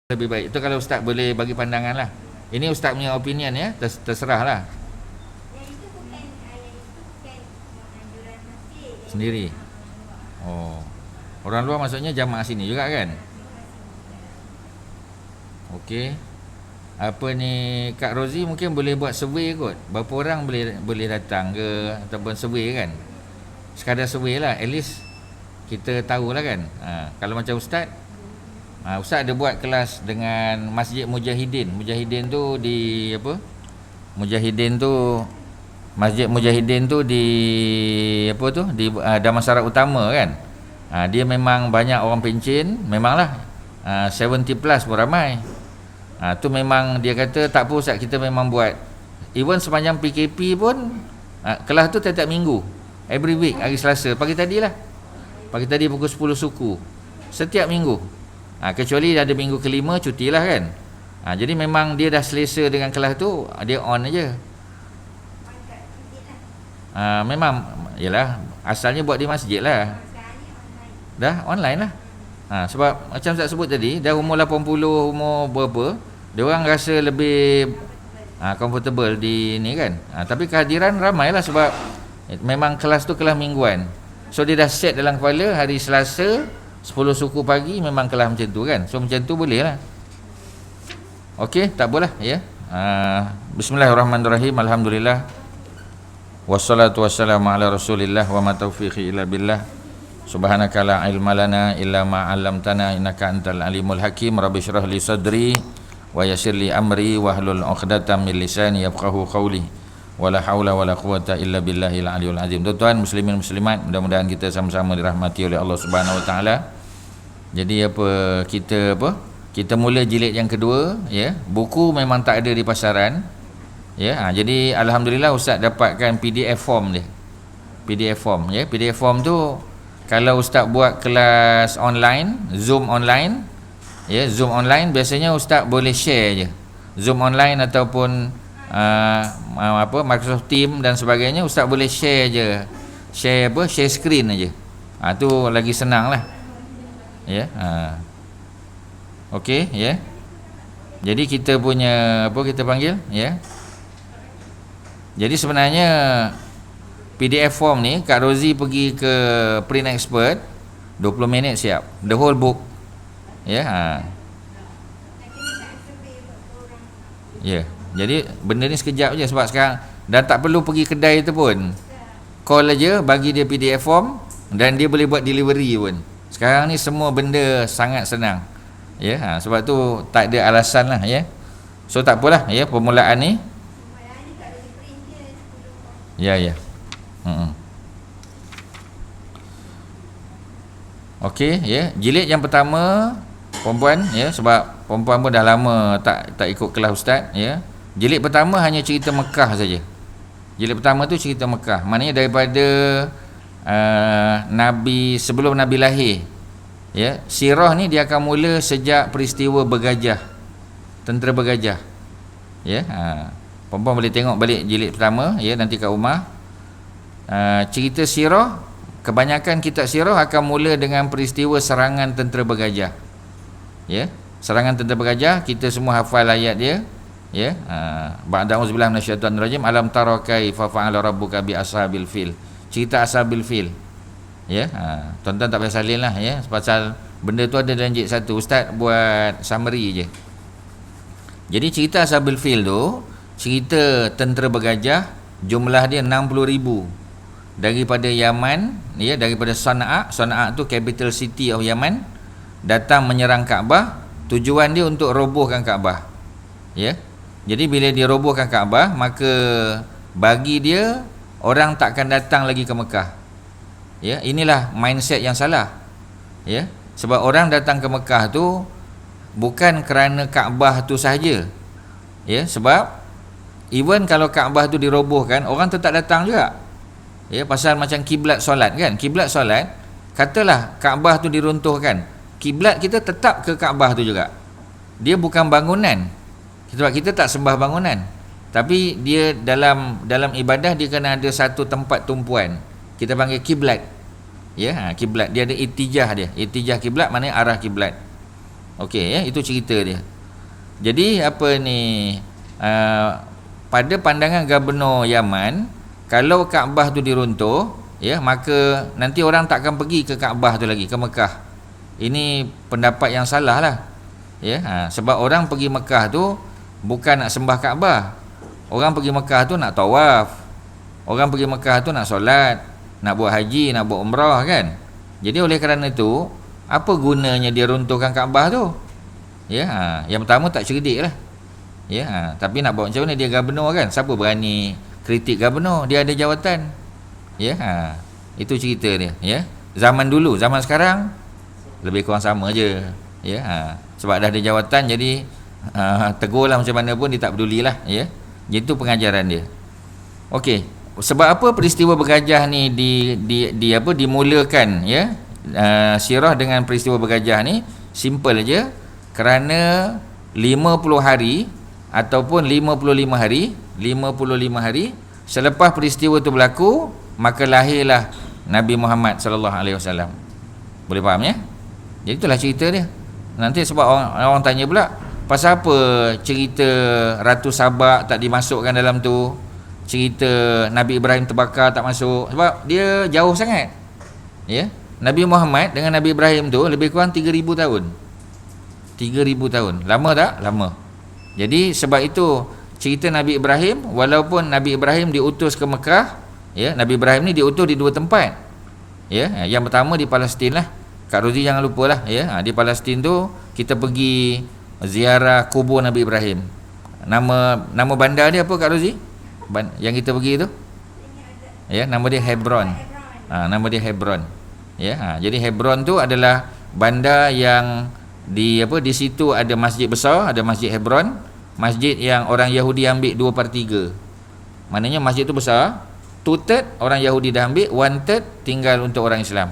lebih baik. Itu kalau ustaz boleh bagi pandangan lah. Ini ustaz punya opinion ya, terserah lah. Sendiri. Oh. Orang luar maksudnya jamaah sini juga kan? Okey. Apa ni, Kak Rozi mungkin boleh buat survey kot. Berapa orang boleh datang ke ataupun survey kan? Sekadar survey lah, at least kita tahulah kan. Kalau macam ustaz, ustaz ada buat kelas dengan Masjid Mujahidin. Mujahidin tu di apa? Masjid Mujahidin tu di apa tu? Di Damansara Utama kan. Dia memang banyak orang pencen, memanglah 70 plus pun ramai. Tu memang dia kata tak apa ustaz, kita memang buat. Even sepanjang PKP pun kelas tu tiap-tiap minggu. Every week, hari Selasa. Pagi tadi pukul 10 suku. Setiap minggu. Kecuali ada minggu kelima cutilah kan. Jadi memang dia dah selesa dengan kelas tu, dia on aja. Memang yalah, asalnya buat di masjid lah. Dah online lah. Sebab macam saya sebut tadi, dah umur 80, umur berapa, dia orang rasa lebih comfortable di ni kan. Tapi kehadiran ramai lah sebab memang kelas tu kelas mingguan. So dia dah set dalam kepala hari Selasa 10 suku pagi memang kelas macam tu kan. So macam tu boleh lah. Okey, tak apalah ya. Bismillahirrahmanirrahim. Alhamdulillah. Wassalatu wassalamu ala Rasulillah wa ma taufiqi illa billah. Subhanaka la ilma lana illa ma 'allamtana innaka antal alimul hakim. Rabbi shrah li sadri wa yassir li amri wahlul 'uqdatam min lisani yafqahu qawli. Wala haula wala quwata illa billahil aliyul azim. Tuan-tuan muslimin muslimat, mudah-mudahan kita sama-sama dirahmati oleh Allah Subhanahu wa taala. Jadi kita mula jilid yang kedua ya. Buku memang tak ada di pasaran ya. Jadi alhamdulillah ustaz dapatkan PDF form dia. PDF form ya. PDF form tu kalau ustaz buat kelas online, Zoom online ya, Zoom online biasanya ustaz boleh share je. Zoom online ataupun Microsoft Team dan sebagainya, ustaz boleh share je. Share screen aja. Tu lagi senang lah. Ya. Okey ya. Jadi kita punya kita panggil ya. Jadi sebenarnya PDF form ni Kak Rozi pergi ke Print Expert 20 minit siap. The whole book. Ya. Ya. Jadi benda ni sekejap je sebab sekarang dah tak perlu pergi kedai tu pun. Call aja, bagi dia PDF form dan dia boleh buat delivery pun. Sekarang ni semua benda sangat senang. Ya, sebab tu tak ada alasan lah ya. So tak apalah ya, permulaan ni. Ya. Okey ya, jilid yang pertama perempuan ya, sebab perempuan pun dah lama tak ikut kelas ustaz ya. Jilid pertama hanya cerita Mekah saja. Jilid pertama tu cerita Mekah. Maknanya daripada Nabi sebelum Nabi lahir. Ya, sirah ni dia akan mula sejak peristiwa bergajah. Tentera bergajah. Ya, perempuan boleh tengok balik jilid pertama ya nanti kat rumah. Cerita sirah, kebanyakan kitab sirah akan mula dengan peristiwa serangan tentera bergajah. Ya, serangan tentera bergajah kita semua hafal ayat dia. Ya, ba'da auzubillahi minasyaitonir rajim, alam tara kaifa fa'ala rabbuka bi ashabil fil. Cerita ashabil fil. Ya, tuan-tuan tak payah salin lah ya, pasal benda tu ada dalam jilid 1. Ustaz buat summary je. Jadi cerita ashabil fil tu cerita tentera bergajah, jumlah dia 60,000 daripada Yaman ya, daripada Sana'a. Sana'a tu capital city of Yaman, datang menyerang Kaabah. Tujuan dia untuk robohkan Kaabah. Ya. Jadi bila dia robohkan Kaabah, maka bagi dia orang takkan datang lagi ke Mekah. Ya, inilah mindset yang salah. Ya, sebab orang datang ke Mekah tu bukan kerana Kaabah tu sahaja. Ya, sebab even kalau Kaabah tu dirobohkan, orang tetap datang juga. Ya, pasal macam kiblat solat kan. Kiblat solat, katalah Kaabah tu diruntuhkan, kiblat kita tetap ke Kaabah tu juga. Dia bukan bangunan. Sebab kita tak sembah bangunan, tapi dia dalam ibadah dia kena ada satu tempat tumpuan. Kita panggil kiblat. Ya, kiblat dia ada itijah dia. Itijah kiblat maknanya arah kiblat. Okey ya, itu cerita dia. Jadi apa ni, pada pandangan Gubernur Yaman, kalau Kaabah tu diruntuh, ya, maka nanti orang tak akan pergi ke Kaabah tu lagi, ke Mekah. Ini pendapat yang salah lah. Ya, sebab orang pergi Mekah tu bukan nak sembah Kaabah. Orang pergi Mekah tu nak tawaf. Orang pergi Mekah tu nak solat, nak buat haji, nak buat umrah kan. Jadi oleh kerana itu, apa gunanya dia runtuhkan Kaabah tu? Ya, yang pertama tak cerdik lah. Ya, tapi nak buat macam mana, dia Gubernur kan. Siapa berani kritik Gubernur? Dia ada jawatan. Ya, itu cerita dia. Ya, zaman dulu, zaman sekarang lebih kurang sama je. Ya, sebab dah ada jawatan, jadi tegurlah macam mana pun dia tak pedulilah. Ya, itu pengajaran dia. Okey, sebab apa peristiwa bergajah ni dimulakan, ya, sirah dengan peristiwa bergajah ni simple aja, kerana 50 hari ataupun 55 hari selepas peristiwa itu berlaku, maka lahirlah Nabi Muhammad sallallahu alaihi wasallam. Boleh faham ya? Jadi itulah cerita dia. Nanti sebab orang tanya pula, pasal apa cerita Ratu Sabak tak dimasukkan dalam tu? Cerita Nabi Ibrahim terbakar tak masuk, sebab dia jauh sangat. Ya. Nabi Muhammad dengan Nabi Ibrahim tu lebih kurang 3000 tahun. 3000 tahun. Lama tak? Lama. Jadi sebab itu cerita Nabi Ibrahim, walaupun Nabi Ibrahim diutus ke Mekah, ya, Nabi Ibrahim ni diutus di dua tempat. Ya, yang pertama di Palestin lah. Kak Rozi jangan lupalah, ya. Di Palestin tu kita pergi ziarah kubur Nabi Ibrahim. Nama bandar dia apa Kak Rozi? Yang kita pergi tu? Ya, nama dia Hebron. Nama dia Hebron. Ya, jadi Hebron tu adalah bandar yang di situ ada masjid besar, ada Masjid Hebron, masjid yang orang Yahudi ambil 2/3. Maknanya masjid tu besar, 2/3 orang Yahudi dah ambil, 1/3 tinggal untuk orang Islam.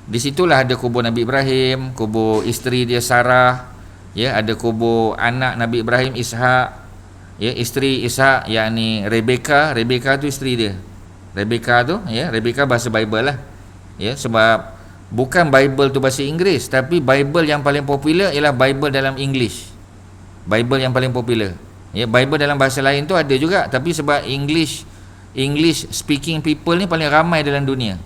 Di situlah ada kubur Nabi Ibrahim, kubur isteri dia Sarah, ya, ada kubur anak Nabi Ibrahim Ishak, ya, isteri Ishak yakni Rebecca tu isteri dia. Rebecca tu, ya, Rebecca bahasa Bible lah. Ya, sebab bukan Bible tu bahasa Inggeris, tapi Bible yang paling popular ialah Bible dalam English. Bible yang paling popular. Ya, Bible dalam bahasa lain tu ada juga, tapi sebab English speaking people ni paling ramai dalam dunia.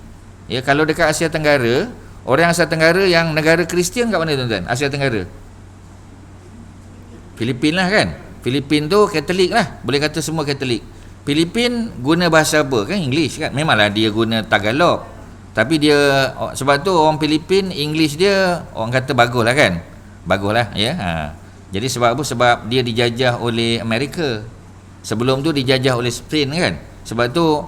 Ya, kalau dekat Asia Tenggara, orang Asia Tenggara yang negara Kristian kat mana tuan-tuan? Asia Tenggara. Filipin lah kan. Filipin tu Katolik lah, boleh kata semua Katolik. Filipin guna bahasa apa kan? English kan. Memanglah dia guna Tagalog, tapi dia, sebab tu orang Filipin English dia orang kata bagus lah kan. Bagus lah, ya. Jadi sebab apa? Sebab dia dijajah oleh Amerika. Sebelum tu dijajah oleh Spain kan. Sebab tu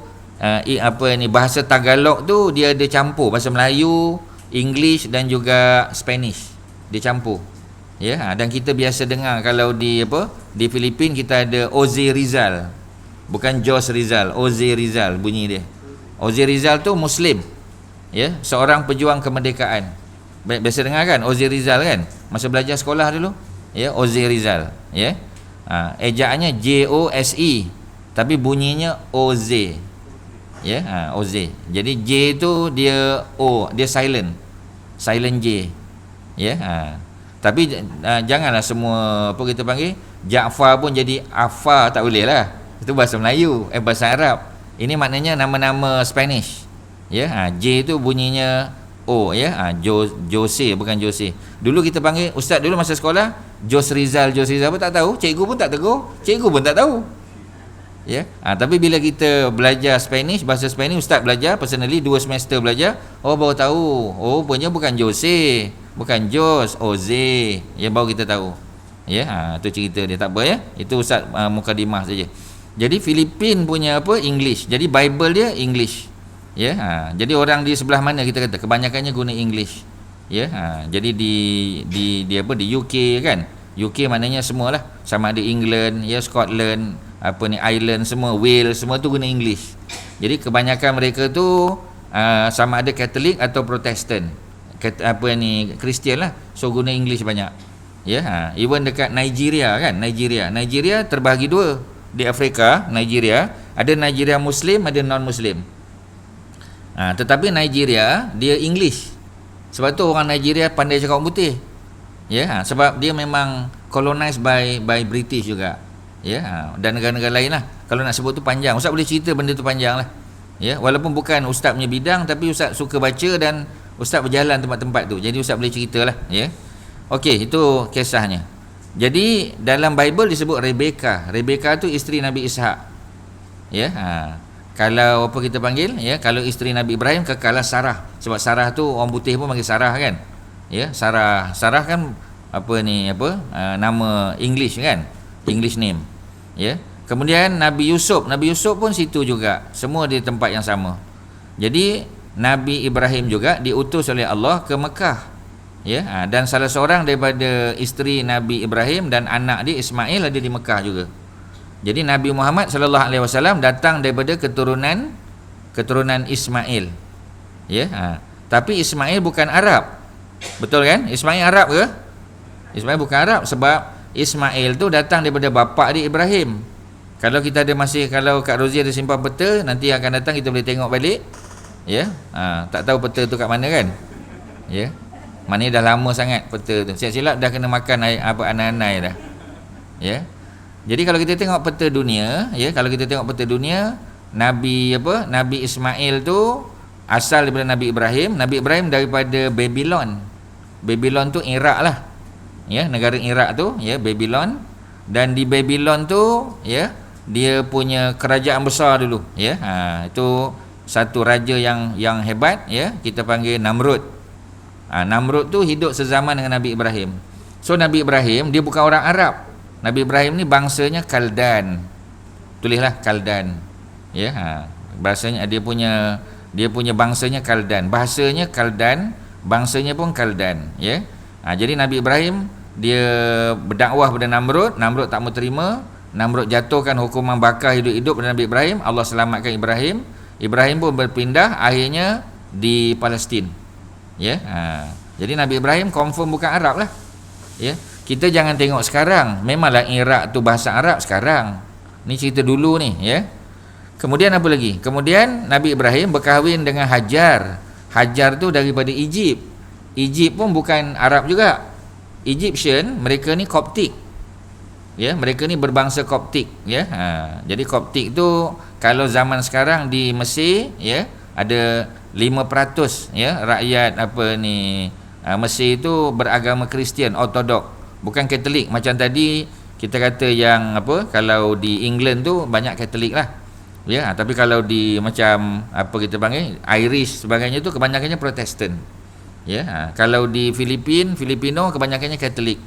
bahasa Tagalog tu dia ada campur bahasa Melayu, English dan juga Spanish. Dia campur. Ya, dan kita biasa dengar kalau di Filipin kita ada Jose Rizal. Bukan Jos Rizal, Jose Rizal bunyi dia. Jose Rizal tu Muslim. Ya, seorang pejuang kemerdekaan. Biasa dengar kan Jose Rizal kan? Masa belajar sekolah dulu. Ya, Jose Rizal. Ya. Ejaannya Jose, tapi bunyinya Oze. Ya, Oze. Jadi J tu dia O, dia silent. Silent J. Ya, tapi janganlah semua apa kita panggil Jaafar pun jadi Afar, tak boleh lah. Itu bahasa Melayu, bahasa Arab. Ini maknanya nama-nama Spanish. Ya, J tu bunyinya O, ya. Jose bukan Jose. Dulu kita panggil ustaz dulu masa sekolah Jos Rizal apa tak tahu, cikgu pun tak tegur, cikgu pun tak tahu. Ya, tapi bila kita belajar Spanish, bahasa Spanish, ustaz belajar personally 2 semester belajar, baru tahu. Rupanya bukan Jose, bukan Jos, Jose. Ya, baru kita tahu. Ya, tu cerita dia, tak apa ya. Itu ustaz mukadimah saja. Jadi Filipin punya English. Jadi Bible dia English. Ya, jadi orang di sebelah mana kita kata kebanyakannya guna English. Ya, jadi di UK kan. UK maknanya semualah, sama ada England, ya, Scotland, Ireland, semua Wales, semua tu guna English. Jadi kebanyakan mereka tu sama ada Katolik atau Protestan. Kristian lah. So guna English banyak. Ya, even dekat Nigeria kan. Nigeria terbahagi dua. Di Afrika, Nigeria, ada Nigeria Muslim, ada non-Muslim. Tetapi Nigeria dia English. Sebab tu orang Nigeria pandai cakap orang putih. Sebab dia memang colonized by British juga. Dan negara-negara lain lah. Kalau nak sebut tu panjang. Ustaz boleh cerita benda tu panjang lah. Walaupun bukan ustaz punya bidang, tapi ustaz suka baca dan ustaz berjalan tempat-tempat tu. Jadi ustaz boleh ceritalah. Okey, itu kisahnya. Jadi dalam Bible disebut Rebecca. Rebecca tu isteri Nabi Ishak. Kalau apa kita panggil, kalau isteri Nabi Ibrahim kekalah Sarah. Sebab Sarah tu orang putih pun panggil Sarah kan. Sarah kan nama English kan. English name. Kemudian Nabi Yusuf pun situ juga. Semua di tempat yang sama. Jadi Nabi Ibrahim juga diutus oleh Allah ke Mekah. Dan salah seorang daripada isteri Nabi Ibrahim dan anak dia Ismail ada di Mekah juga. Jadi Nabi Muhammad sallallahu alaihi wasallam datang daripada keturunan Ismail. Tapi Ismail bukan Arab. Betul kan? Ismail Arab ke? Ismail bukan Arab sebab Ismail tu datang daripada bapa dia Ibrahim. Kalau kita ada kalau Kak Rozi ada simpan peta, nanti akan datang kita boleh tengok balik. Tak tahu peta tu kat mana kan? Maknanya dah lama sangat peta tu. Silap-silap dah kena makan anai-anai dah. Jadi kalau kita tengok peta dunia, Nabi Ismail tu asal daripada Nabi Ibrahim. Nabi Ibrahim daripada Babylon. Babylon tu Iraq lah. Negara Iraq tu, Babylon. Dan di Babylon tu, dia punya kerajaan besar dulu. Itu satu raja yang hebat, kita panggil Namrud. Namrud tu hidup sezaman dengan Nabi Ibrahim. So Nabi Ibrahim dia bukan orang Arab. Nabi Ibrahim ni bangsanya Kaldan. Tulislah Kaldan. Bahasanya dia punya bangsanya Kaldan. Bahasanya Kaldan, bangsanya pun Kaldan. Jadi Nabi Ibrahim dia berdakwah pada Namrud. Namrud tak mau terima. Namrud jatuhkan hukuman bakar hidup-hidup pada Nabi Ibrahim. Allah selamatkan Ibrahim. Ibrahim pun berpindah akhirnya di Palestin. Jadi Nabi Ibrahim confirm bukan Arab lah. Kita jangan tengok sekarang. Memanglah Iraq tu bahasa Arab sekarang. Ni cerita dulu ni. Kemudian apa lagi? Kemudian Nabi Ibrahim berkahwin dengan Hajar. Hajar tu daripada Egypt. Egypt pun bukan Arab juga. Egyptian, mereka ni Koptik. Mereka ni berbangsa Koptik. Jadi Koptik tu kalau zaman sekarang di Mesir, ada 5% rakyat Mesir itu beragama Kristian Ortodok, bukan Katolik. Macam tadi kita kata yang kalau di England tu banyak Katolik lah. Tapi kalau di macam kita panggil Irish sebagainya tu kebanyakannya Protestan. Kalau di Filipino kebanyakannya Katolik.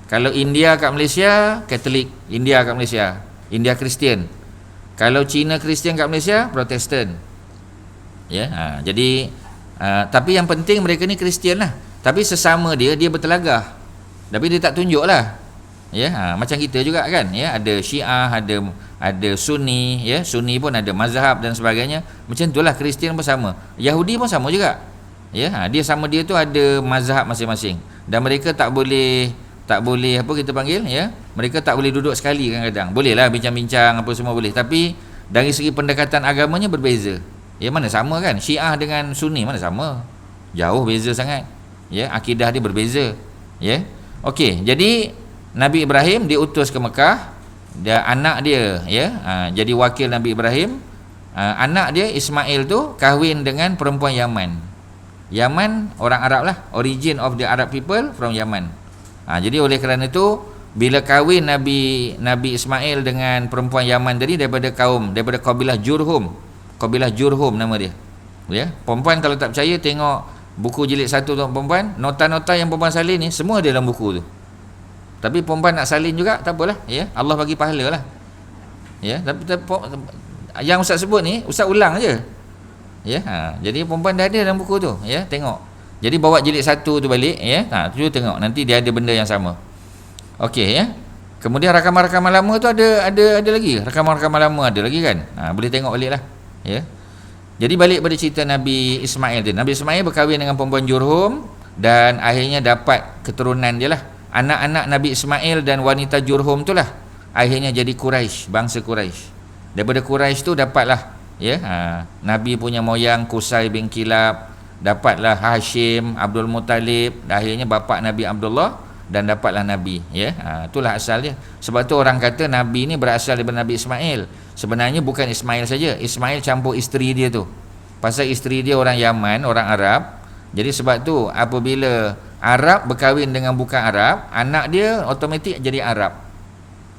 Kalau India kat Malaysia Katolik, India Kristian. Kalau Cina Kristian kat Malaysia Protestan. Jadi tapi yang penting mereka ni Kristian lah. Tapi sesama dia bertelagah. Tapi dia tak tunjuk lah. Macam kita juga kan. Ada Syiah, ada Sunni. Sunni pun ada mazhab dan sebagainya. Macam itulah Kristian pun sama. Yahudi pun sama juga. Dia sama dia tu ada mazhab masing-masing. Dan mereka tak boleh kita panggil, mereka tak boleh duduk sekali kadang-kadang. Boleh lah bincang-bincang apa semua boleh. Tapi dari segi pendekatan agamanya berbeza. Mana sama kan? Syiah dengan Sunni mana sama? Jauh beza sangat. Akidah dia berbeza. Okey, jadi Nabi Ibrahim diutus ke Mekah. Dia anak dia jadi wakil Nabi Ibrahim. Anak dia Ismail tu kahwin dengan perempuan Yaman. Yaman orang Arab lah. Origin of the Arab people from Yaman. Jadi oleh kerana itu bila kahwin Nabi Ismail dengan perempuan Yaman tadi daripada kabilah Jurhum. Kabilah Jurhum nama dia. Perempuan kalau tak percaya tengok buku jilid 1 tu perempuan, nota-nota yang perempuan salin ni semua ada dalam buku tu. Tapi perempuan nak salin juga tak apalah, Allah bagi pahala lah. Tapi yang ustaz sebut ni ustaz ulang aje. Jadi perempuan dah ada dalam buku tu, tengok. Jadi bawa jilid 1 tu balik, tu tengok nanti dia ada benda yang sama. Okey, kemudian rakaman-rakaman lama tu ada lagi. Rakaman-rakaman lama ada lagi kan. Boleh tengok baliklah. Jadi balik pada cerita Nabi Ismail dia. Nabi Ismail berkahwin dengan perempuan Jurhum dan akhirnya dapat keturunan dia lah. Anak-anak Nabi Ismail dan wanita Jurhum tu lah akhirnya jadi Quraisy, bangsa Quraisy. Daripada Quraisy tu dapatlah Nabi punya moyang Qusay bin Kilab, dapatlah Hashim, Abdul Muttalib, akhirnya bapa Nabi Abdullah dan dapatlah nabi, ya. Itulah asal dia. Sebab tu orang kata nabi ni berasal daripada Nabi Ismail. Sebenarnya bukan Ismail saja. Ismail campur isteri dia tu. Pasal isteri dia orang Yaman, orang Arab. Jadi sebab tu apabila Arab berkahwin dengan bukan Arab, anak dia automatik jadi Arab.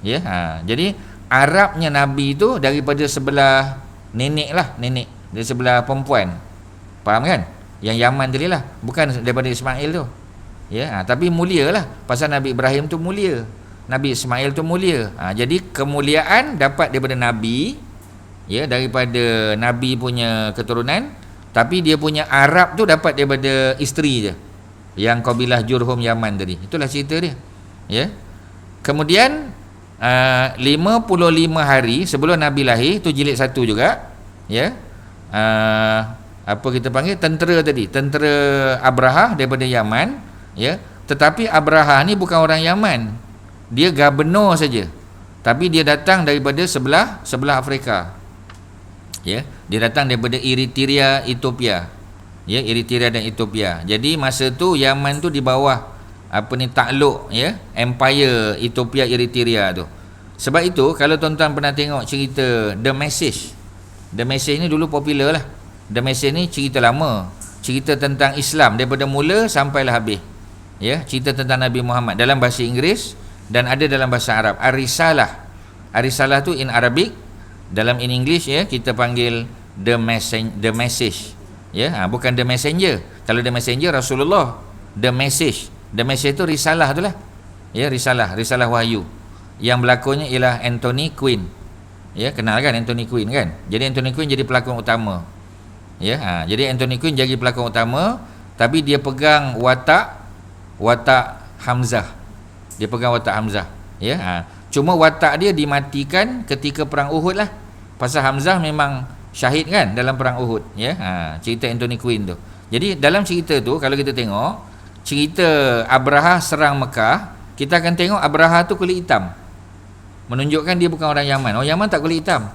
Ya, jadi Arabnya nabi tu daripada sebelah nenek lah, nenek dari sebelah perempuan. Faham kan? Yang Yaman tadi lah, bukan daripada Ismail tu. Ya, tapi mulia lah. Pasal Nabi Ibrahim tu mulia, Nabi Ismail tu mulia. Jadi kemuliaan dapat daripada Nabi, ya, daripada Nabi punya keturunan. Tapi dia punya Arab tu dapat daripada isteri je, yang kabilah Jurhum Yaman tadi. Itulah cerita dia. Ya. Kemudian 55 hari sebelum Nabi lahir, tu jilid 1 juga. Ya. Apa kita panggil, tentera tadi, tentera Abraha daripada Yaman. Ya, tetapi Abraha ni bukan orang Yaman, dia gubernur saja, tapi dia datang daripada sebelah Afrika. Ya, dia datang daripada Eritrea, Ethiopia. Ya, Eritrea dan Ethiopia. Jadi masa tu Yaman tu di bawah takluk, ya, empire Ethiopia, Eritrea tu. Sebab itu kalau tuan-tuan pernah tengok cerita The Message ni dulu popular lah. The Message ni cerita lama, cerita tentang Islam daripada mula sampailah habis. Ya, cerita tentang Nabi Muhammad dalam bahasa Inggeris dan ada dalam bahasa Arab. Ar-Risalah tu in Arabic, dalam in English, ya, kita panggil The Message. Ya, bukan The Messenger. Kalau The Messenger Rasulullah, The Message tu risalah tu lah. Ya, risalah wahyu. Yang berlakonnya ialah Anthony Quinn. Ya, kenal kan Anthony Quinn kan? Jadi Anthony Quinn jadi pelakon utama. Ya, jadi Anthony Quinn jadi pelakon utama, tapi dia pegang watak Hamzah. Dia pegang watak Hamzah. Ya, cuma watak dia dimatikan ketika perang Uhud lah. Pasal Hamzah memang syahid kan dalam perang Uhud. Ya, cerita Anthony Quinn tu. Jadi dalam cerita tu kalau kita tengok cerita Abraha serang Mekah, kita akan tengok Abraha tu kulit hitam, menunjukkan dia bukan orang Yaman. Orang Yaman tak kulit hitam.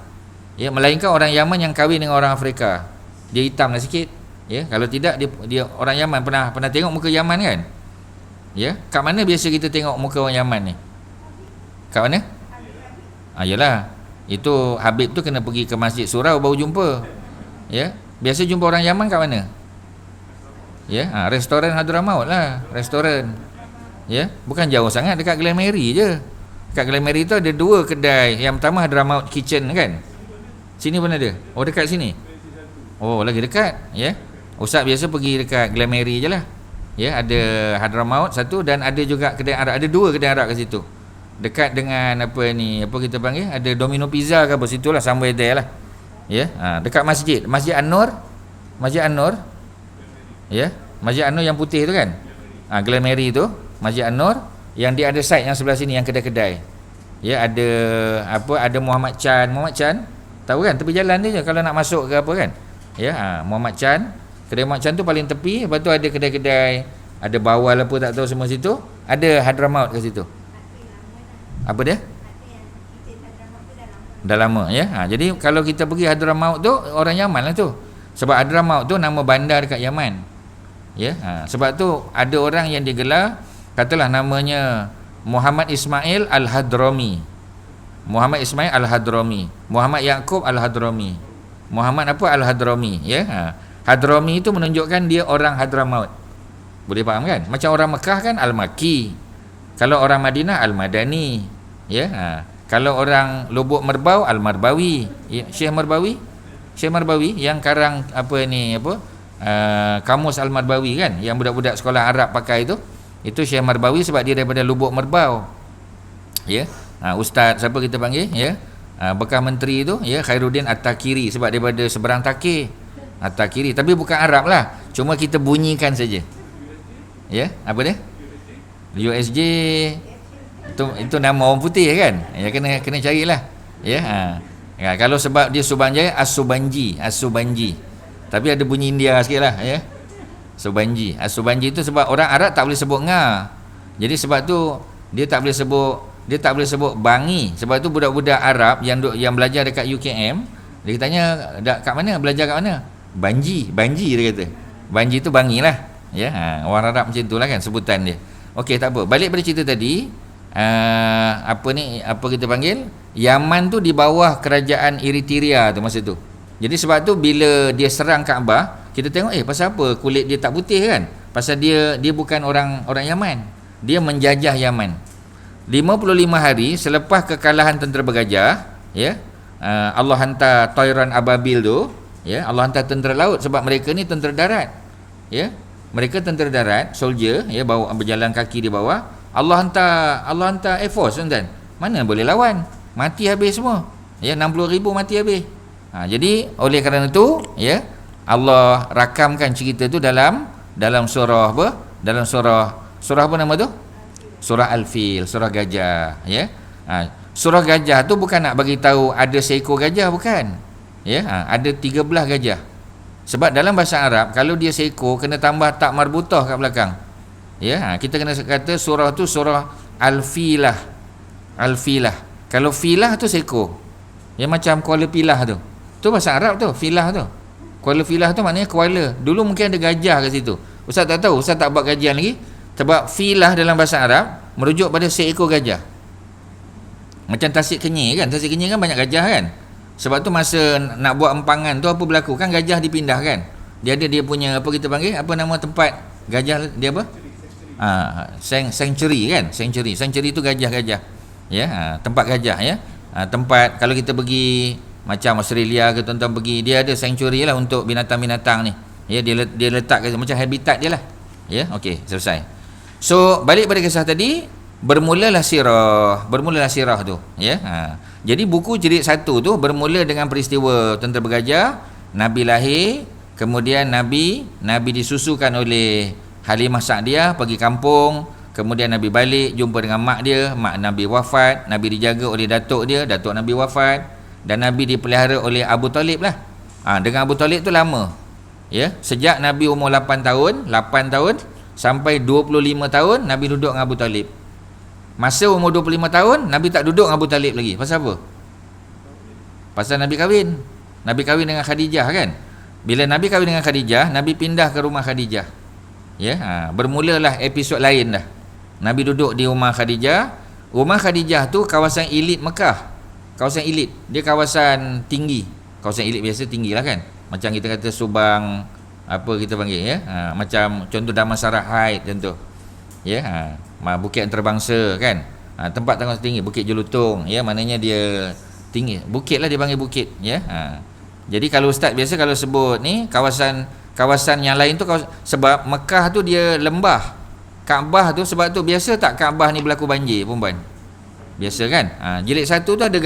Ya, melainkan orang Yaman yang kahwin dengan orang Afrika, dia hitam lah sikit. Ya, kalau tidak dia orang Yaman. Pernah tengok muka Yaman kan? Ya, kat mana biasa kita tengok muka orang Yaman ni? Kat mana? Yalah, itu Habib tu kena pergi ke Masjid Surau baru jumpa. Ya, biasa jumpa orang Yaman kat mana? Ya, restoran Hadramaut lah, restoran. Ya, bukan jauh sangat, dekat Glen Mary je. Dekat Glen Mary tu ada 2 kedai. Yang pertama Hadramaut Kitchen kan? Sini pun ada. Oh, dekat sini. Oh, lagi dekat. Ya, Ustaz biasa pergi dekat Glen Mary je lah. Ya, ada Hadramaut satu dan ada juga kedai Arab. Ada 2 kedai Arab kat situ. Dekat dengan apa kita panggil, ada Domino Pizza ke apa, situlah somewhere there lah. Ya, dekat Masjid An-Nur. Ya, Masjid An-Nur yang putih tu kan? Glen Mary tu, Masjid An-Nur, yang dia ada site yang sebelah sini yang kedai-kedai. Ya, ada Muhammad Chan. Tahu kan, tepi jalan dia je kalau nak masuk ke apa kan? Ya, Muhammad Chan. Kedai Muhammad Chan tu paling tepi, lepas tu ada kedai-kedai, ada bawal apa tak tahu semua situ. Ada Hadramaut kat situ. Apa dia? Dah lama ya. Jadi kalau kita pergi Hadramaut tu, orang Yaman lah tu. Sebab Hadramaut tu nama bandar dekat Yaman. Ya, sebab tu ada orang yang digelar, katalah namanya Muhammad Ismail Al-Hadrami. Muhammad Ismail Al-Hadrami. Muhammad Yaqub Al-Hadrami. Muhammad apa Al-Hadrami, ya. Hadrami itu menunjukkan dia orang Hadramaut. Boleh faham kan? Macam orang Mekah kan Al-Maki. Kalau orang Madinah Al-Madani, ya. Kalau orang Lubuk Merbau Al-Marbawi. Ya, Syekh Marbawi yang karang Kamus Al-Marbawi kan, yang budak-budak sekolah Arab pakai itu Syekh Marbawi sebab dia daripada Lubuk Merbau. Ya. Ustaz siapa kita panggil, ya. Bekas menteri tu, ya, Khairuddin At-Takiri, sebab daripada seberang Takir. At-Takiri, tapi bukan Arab lah, cuma kita bunyikan saja. Ya, apa dia? USJ itu nama orang putih kan? Ya, kena carilah. Ya. Kalau sebab dia Subanjaya As-Subanji. Tapi ada bunyi India sikitlah, ya. Subanji. As-Subanji itu sebab orang Arab tak boleh sebut nga. Jadi sebab tu dia tak boleh sebut Bangi. Sebab tu budak-budak Arab yang belajar dekat UKM, dia tanya kat mana, belajar kat mana? Banji dia kata. Banji tu Bangi lah. Ya, orang Arab macam itulah kan sebutan dia. Okey, tak apa. Balik pada cerita tadi, apa kita panggil? Yaman tu di bawah kerajaan Eritrea tu masa tu. Jadi sebab tu bila dia serang Kaabah, kita tengok pasal apa kulit dia tak putih kan? Pasal dia bukan orang Yaman. Dia menjajah Yaman. 55 hari selepas kekalahan tentera bergajah, ya. Allah hantar Tayran Ababil tu, ya. Allah hantar tentera laut sebab mereka ni tentera darat. Ya. Mereka tentera darat, soldier, ya, bawa berjalan kaki di bawah. Allah hantar Air Force, tuan-tuan. Mana boleh lawan? Mati habis semua. Ya, 60,000 mati habis. Jadi oleh kerana itu, ya, Allah rakamkan cerita tu dalam surah apa? Dalam surah apa nama tu? Surah Al-Fil, surah gajah, ya. Surah gajah tu bukan nak bagi tahu ada seekor gajah, bukan. Ya, ada 13 gajah. Sebab dalam bahasa Arab kalau dia seekor kena tambah tak marbutah kat belakang. Ya, kita kena kata surah tu surah Al-Filah. Al-Filah. Kalau filah tu seekor. Ya, macam kuala pilah tu. Tu bahasa Arab tu, filah tu. Kuala filah tu maknanya kuala. Dulu mungkin ada gajah kat situ. Ustaz tak tahu, Ustaz tak buat kajian lagi. Sebab filah dalam bahasa Arab merujuk pada seekor gajah. Macam Tasik Kenyir kan? Tasik Kenyir kan banyak gajah kan? Sebab tu masa nak buat empangan tu apa berlaku? Kan gajah dipindah kan? Dia punya apa kita panggil? Apa nama tempat gajah dia apa? Sanctuary kan? Sanctuary tu gajah-gajah. Ya, tempat gajah ya. Tempat kalau kita pergi macam Australia ke tuan-tuan pergi, dia ada sanctuary lah untuk binatang-binatang ni. Ya, dia letak macam habitat dia lah. Ya, okey, selesai. So, balik pada kisah tadi, bermulalah sirah tu, ya. Jadi buku jilid 1 tu bermula dengan peristiwa tentera bergajah, Nabi lahir, kemudian Nabi disusukan oleh Halimah Sa'diyah pergi kampung, kemudian Nabi balik jumpa dengan mak dia, mak Nabi wafat, Nabi dijaga oleh datuk dia, datuk Nabi wafat, dan Nabi dipelihara oleh Abu Talib lah. Dengan Abu Talib tu lama. Ya, sejak Nabi umur 8 tahun sampai 25 tahun Nabi duduk dengan Abu Talib. Masa umur 25 tahun Nabi tak duduk dengan Abu Talib lagi. Pasal apa? Pasal Nabi kahwin. Nabi kahwin dengan Khadijah kan. Bila Nabi kahwin dengan Khadijah, Nabi pindah ke rumah Khadijah. Ya, bermulalah episod lain dah. Nabi duduk di rumah Khadijah. Rumah Khadijah tu kawasan elit Mekah. Kawasan elit. Dia kawasan tinggi. Kawasan elit biasa tinggi lah kan. Macam kita kata Subang, apa kita panggil ya. Macam contoh Damansara Heights contoh. Ya, Bukit Antarabangsa kan. Tempat kawasan tinggi, Bukit Jelutong, ya, maknanya dia tinggi. Bukit lah dia panggil bukit, ya. Jadi kalau ustaz biasa kalau sebut ni kawasan yang lain tu sebab Mekah tu dia lembah. Kaabah tu sebab tu biasa tak Kaabah ni berlaku banjir perempuan. Biasa kan? Jilid 1 tu ada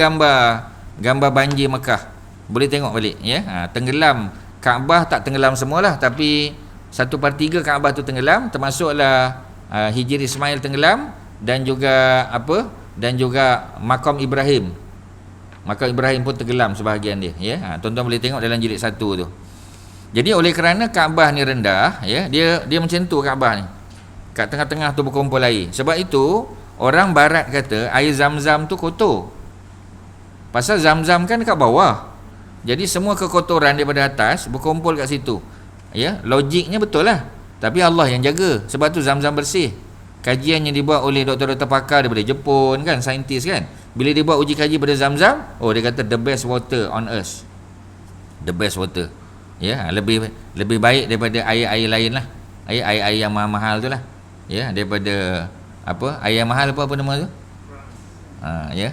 gambar banjir Mekah. Boleh tengok balik ya. Tenggelam. Kaabah tak tenggelam semualah, tapi 1/3 Kaabah tu tenggelam, termasuklah Hijri Ismail tenggelam, dan juga apa? Dan juga makam Ibrahim. Makam Ibrahim pun tenggelam sebahagian dia, ya. Tuan-tuan boleh tengok dalam jilid 1 tu. Jadi oleh kerana Kaabah ni rendah, ya, dia macam tu Kaabah ni. Kat tengah-tengah tu berkumpul air. Sebab itu orang barat kata air Zam-Zam tu kotor. Pasal Zam-Zam kan dekat bawah. Jadi semua kekotoran daripada atas berkumpul kat situ. Ya, logiknya betul lah. Tapi Allah yang jaga. Sebab tu Zam-Zam bersih. Kajian yang dibuat oleh doktor-doktor pakar daripada Jepun kan, saintis kan. Bila dia buat uji kaji pada Zam-Zam, dia kata the best water on earth. The best water. Ya, lebih baik daripada air-air lain lah. Air yang mahal tu lah. Ya, daripada apa? Air yang mahal apa nama tu? Ya.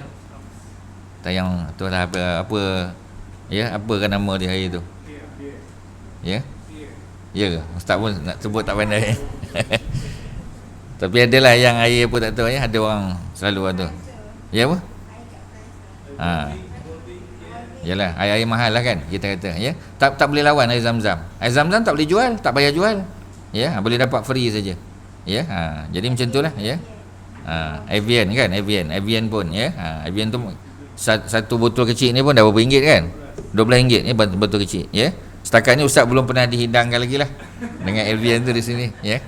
Tayang tu lah apa ya, apa kan nama dia air tu? Ya. Ya ke? Ustaz pun nak sebut tak pandai. Tapi adalah yang air apa tak tahu ya, ada orang selalu ada. Ya apa? Yalah, air mahal lah kan kita kata ya. Tak boleh lawan air Zam-Zam. Air Zam-Zam tak boleh jual, tak payah jual. Ya, boleh dapat free saja. Ya, jadi macam itulah ya. Evian kan, Evian pun ya. Evian tu satu botol kecil ni pun dah berapa ringgit kan? RM12 ni botol kecil ya. Setakat ni ustaz belum pernah dihidangkan lagi lah dengan Evian tu di sini ya.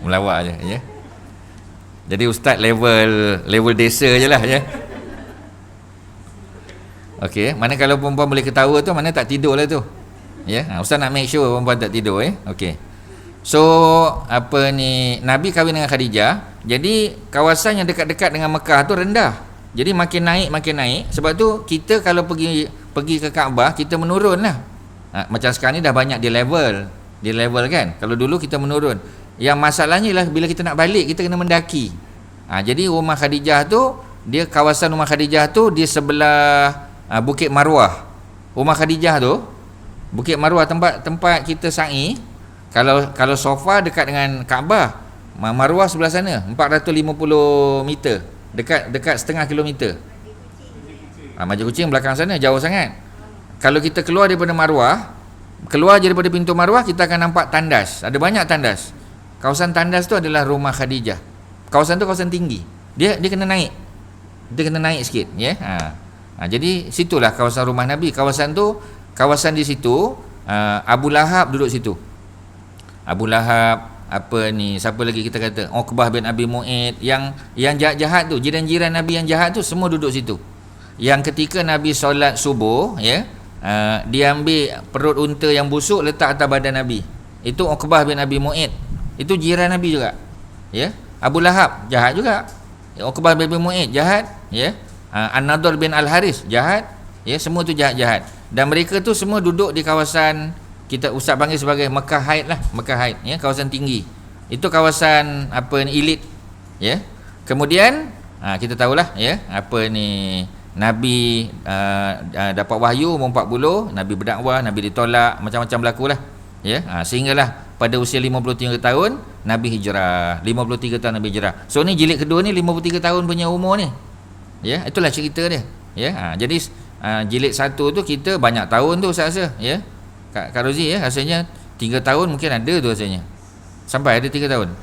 Melawak je ya. Jadi ustaz level desa je lah ya. Okey, mana kalau perempuan boleh ketawa tu, mana tak tidur lah tu. Ya, ustaz nak make sure perempuan tak tidur ya. Okey. So, apa ni, Nabi kahwin dengan Khadijah, Jadi kawasan yang dekat-dekat dengan Mekah tu rendah. Jadi makin naik. Sebab tu kita kalau pergi ke Kaabah, kita menurun lah. Macam sekarang ni dah banyak di level kan. Kalau dulu kita menurun. Yang masalahnya ialah bila kita nak balik, kita kena mendaki. Jadi rumah Khadijah tu, kawasan rumah Khadijah tu di sebelah Bukit Marwah. Rumah Khadijah tu, Bukit Marwah tempat kita sa'i. Kalau sofa dekat dengan Kaabah, Marwah sebelah sana 450 meter, dekat setengah kilometer. Masjid Kucing belakang sana, jauh sangat. Kalau kita keluar daripada Marwah, keluar je daripada pintu Marwah, kita akan nampak tandas. Ada banyak tandas. Kawasan tandas tu adalah rumah Khadijah. Kawasan tu kawasan tinggi. Dia kena naik. Dia kena naik sikit, ya. Jadi situlah kawasan rumah Nabi. Kawasan di situ, Abu Lahab duduk situ. Abu Lahab, siapa lagi kita kata, Uqbah bin Abi Mu'id, yang jahat-jahat tu, jiran-jiran Nabi yang jahat tu semua duduk situ. Yang ketika Nabi solat subuh, ya, dia ambil perut unta yang busuk letak atas badan Nabi. Itu Uqbah bin Abi Mu'id. Itu jiran Nabi juga. Ya. Abu Lahab jahat juga. Uqbah bin Abi Mu'id jahat, ya. An-Nadhr bin Al-Haris jahat, ya, semua tu jahat-jahat. Dan mereka tu semua duduk di kawasan, kita ustaz panggil sebagai Mekah Haid lah, Mekah Haid, ya, kawasan tinggi. Itu kawasan elit, ya. Kemudian kita tahulah, ya, Nabi dapat wahyu umur 40, Nabi berdakwah, Nabi ditolak, macam-macam berlakulah, ya. Sehinggalah pada usia 53 tahun Nabi hijrah. 53 tahun Nabi hijrah. So ni jilid kedua ni 53 tahun punya umur ni. Ya, itulah cerita dia. Ya. Jadi jilid 1 tu kita banyak tahun tu saya rasa, ya. Kak Rozi, ya, rasanya 3 tahun mungkin ada tu rasanya. Sampai ada 3 tahun.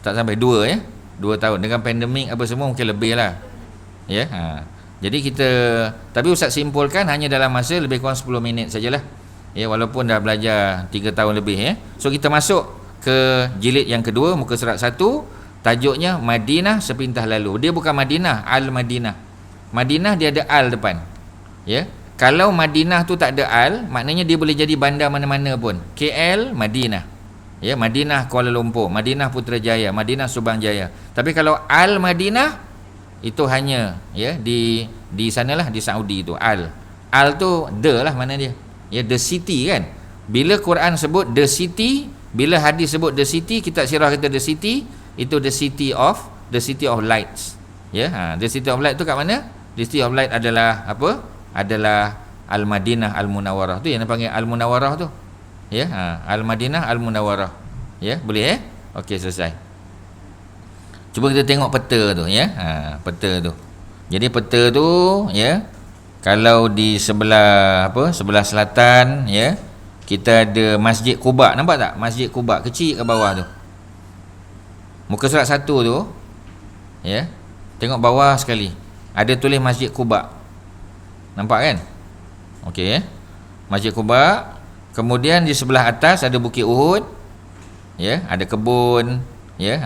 Tak sampai 2, ya. 2 tahun dengan pandemik apa semua mungkin lebih lah. Ya. Jadi tapi ustaz simpulkan hanya dalam masa lebih kurang 10 minit sajalah. Ya, walaupun dah belajar 3 tahun lebih, ya. So kita masuk ke jilid yang kedua, muka surat 1, tajuknya Madinah sepintah lalu. Dia bukan Madinah, Al-Madinah. Madinah dia ada al depan. Ya. Kalau Madinah tu tak ada al, maknanya dia boleh jadi bandar mana-mana pun. KL, Madinah. Ya, Madinah Kuala Lumpur, Madinah Putrajaya, Madinah Subang Jaya. Tapi kalau Al-Madinah itu hanya, ya, di sanalah, di Saudi tu. Al tu lah mana dia? Ya, the city kan. Bila Quran sebut the city, bila hadis sebut the city, kitab sirah kata the city, itu the city of lights. Ya, the city of light tu kat mana? The city of light adalah apa? Adalah Al-Madinah Al-Munawwarah. Tu yang dipanggil Al-Munawwarah tu. Ya, Al-Madinah Al-Munawwarah. Ya, boleh, okey, selesai. Cuba kita tengok peta tu, ya. Peta tu. Jadi peta tu, ya, kalau di sebelah selatan, ya, kita ada Masjid Quba. Nampak tak? Masjid Quba kecil kat bawah tu. Muka surat 1 tu, ya. Tengok bawah sekali. Ada tulis Masjid Quba. Nampak kan? Okey, ya. Masjid Quba. Kemudian di sebelah atas ada Bukit Uhud. Ya, ada kebun, ya.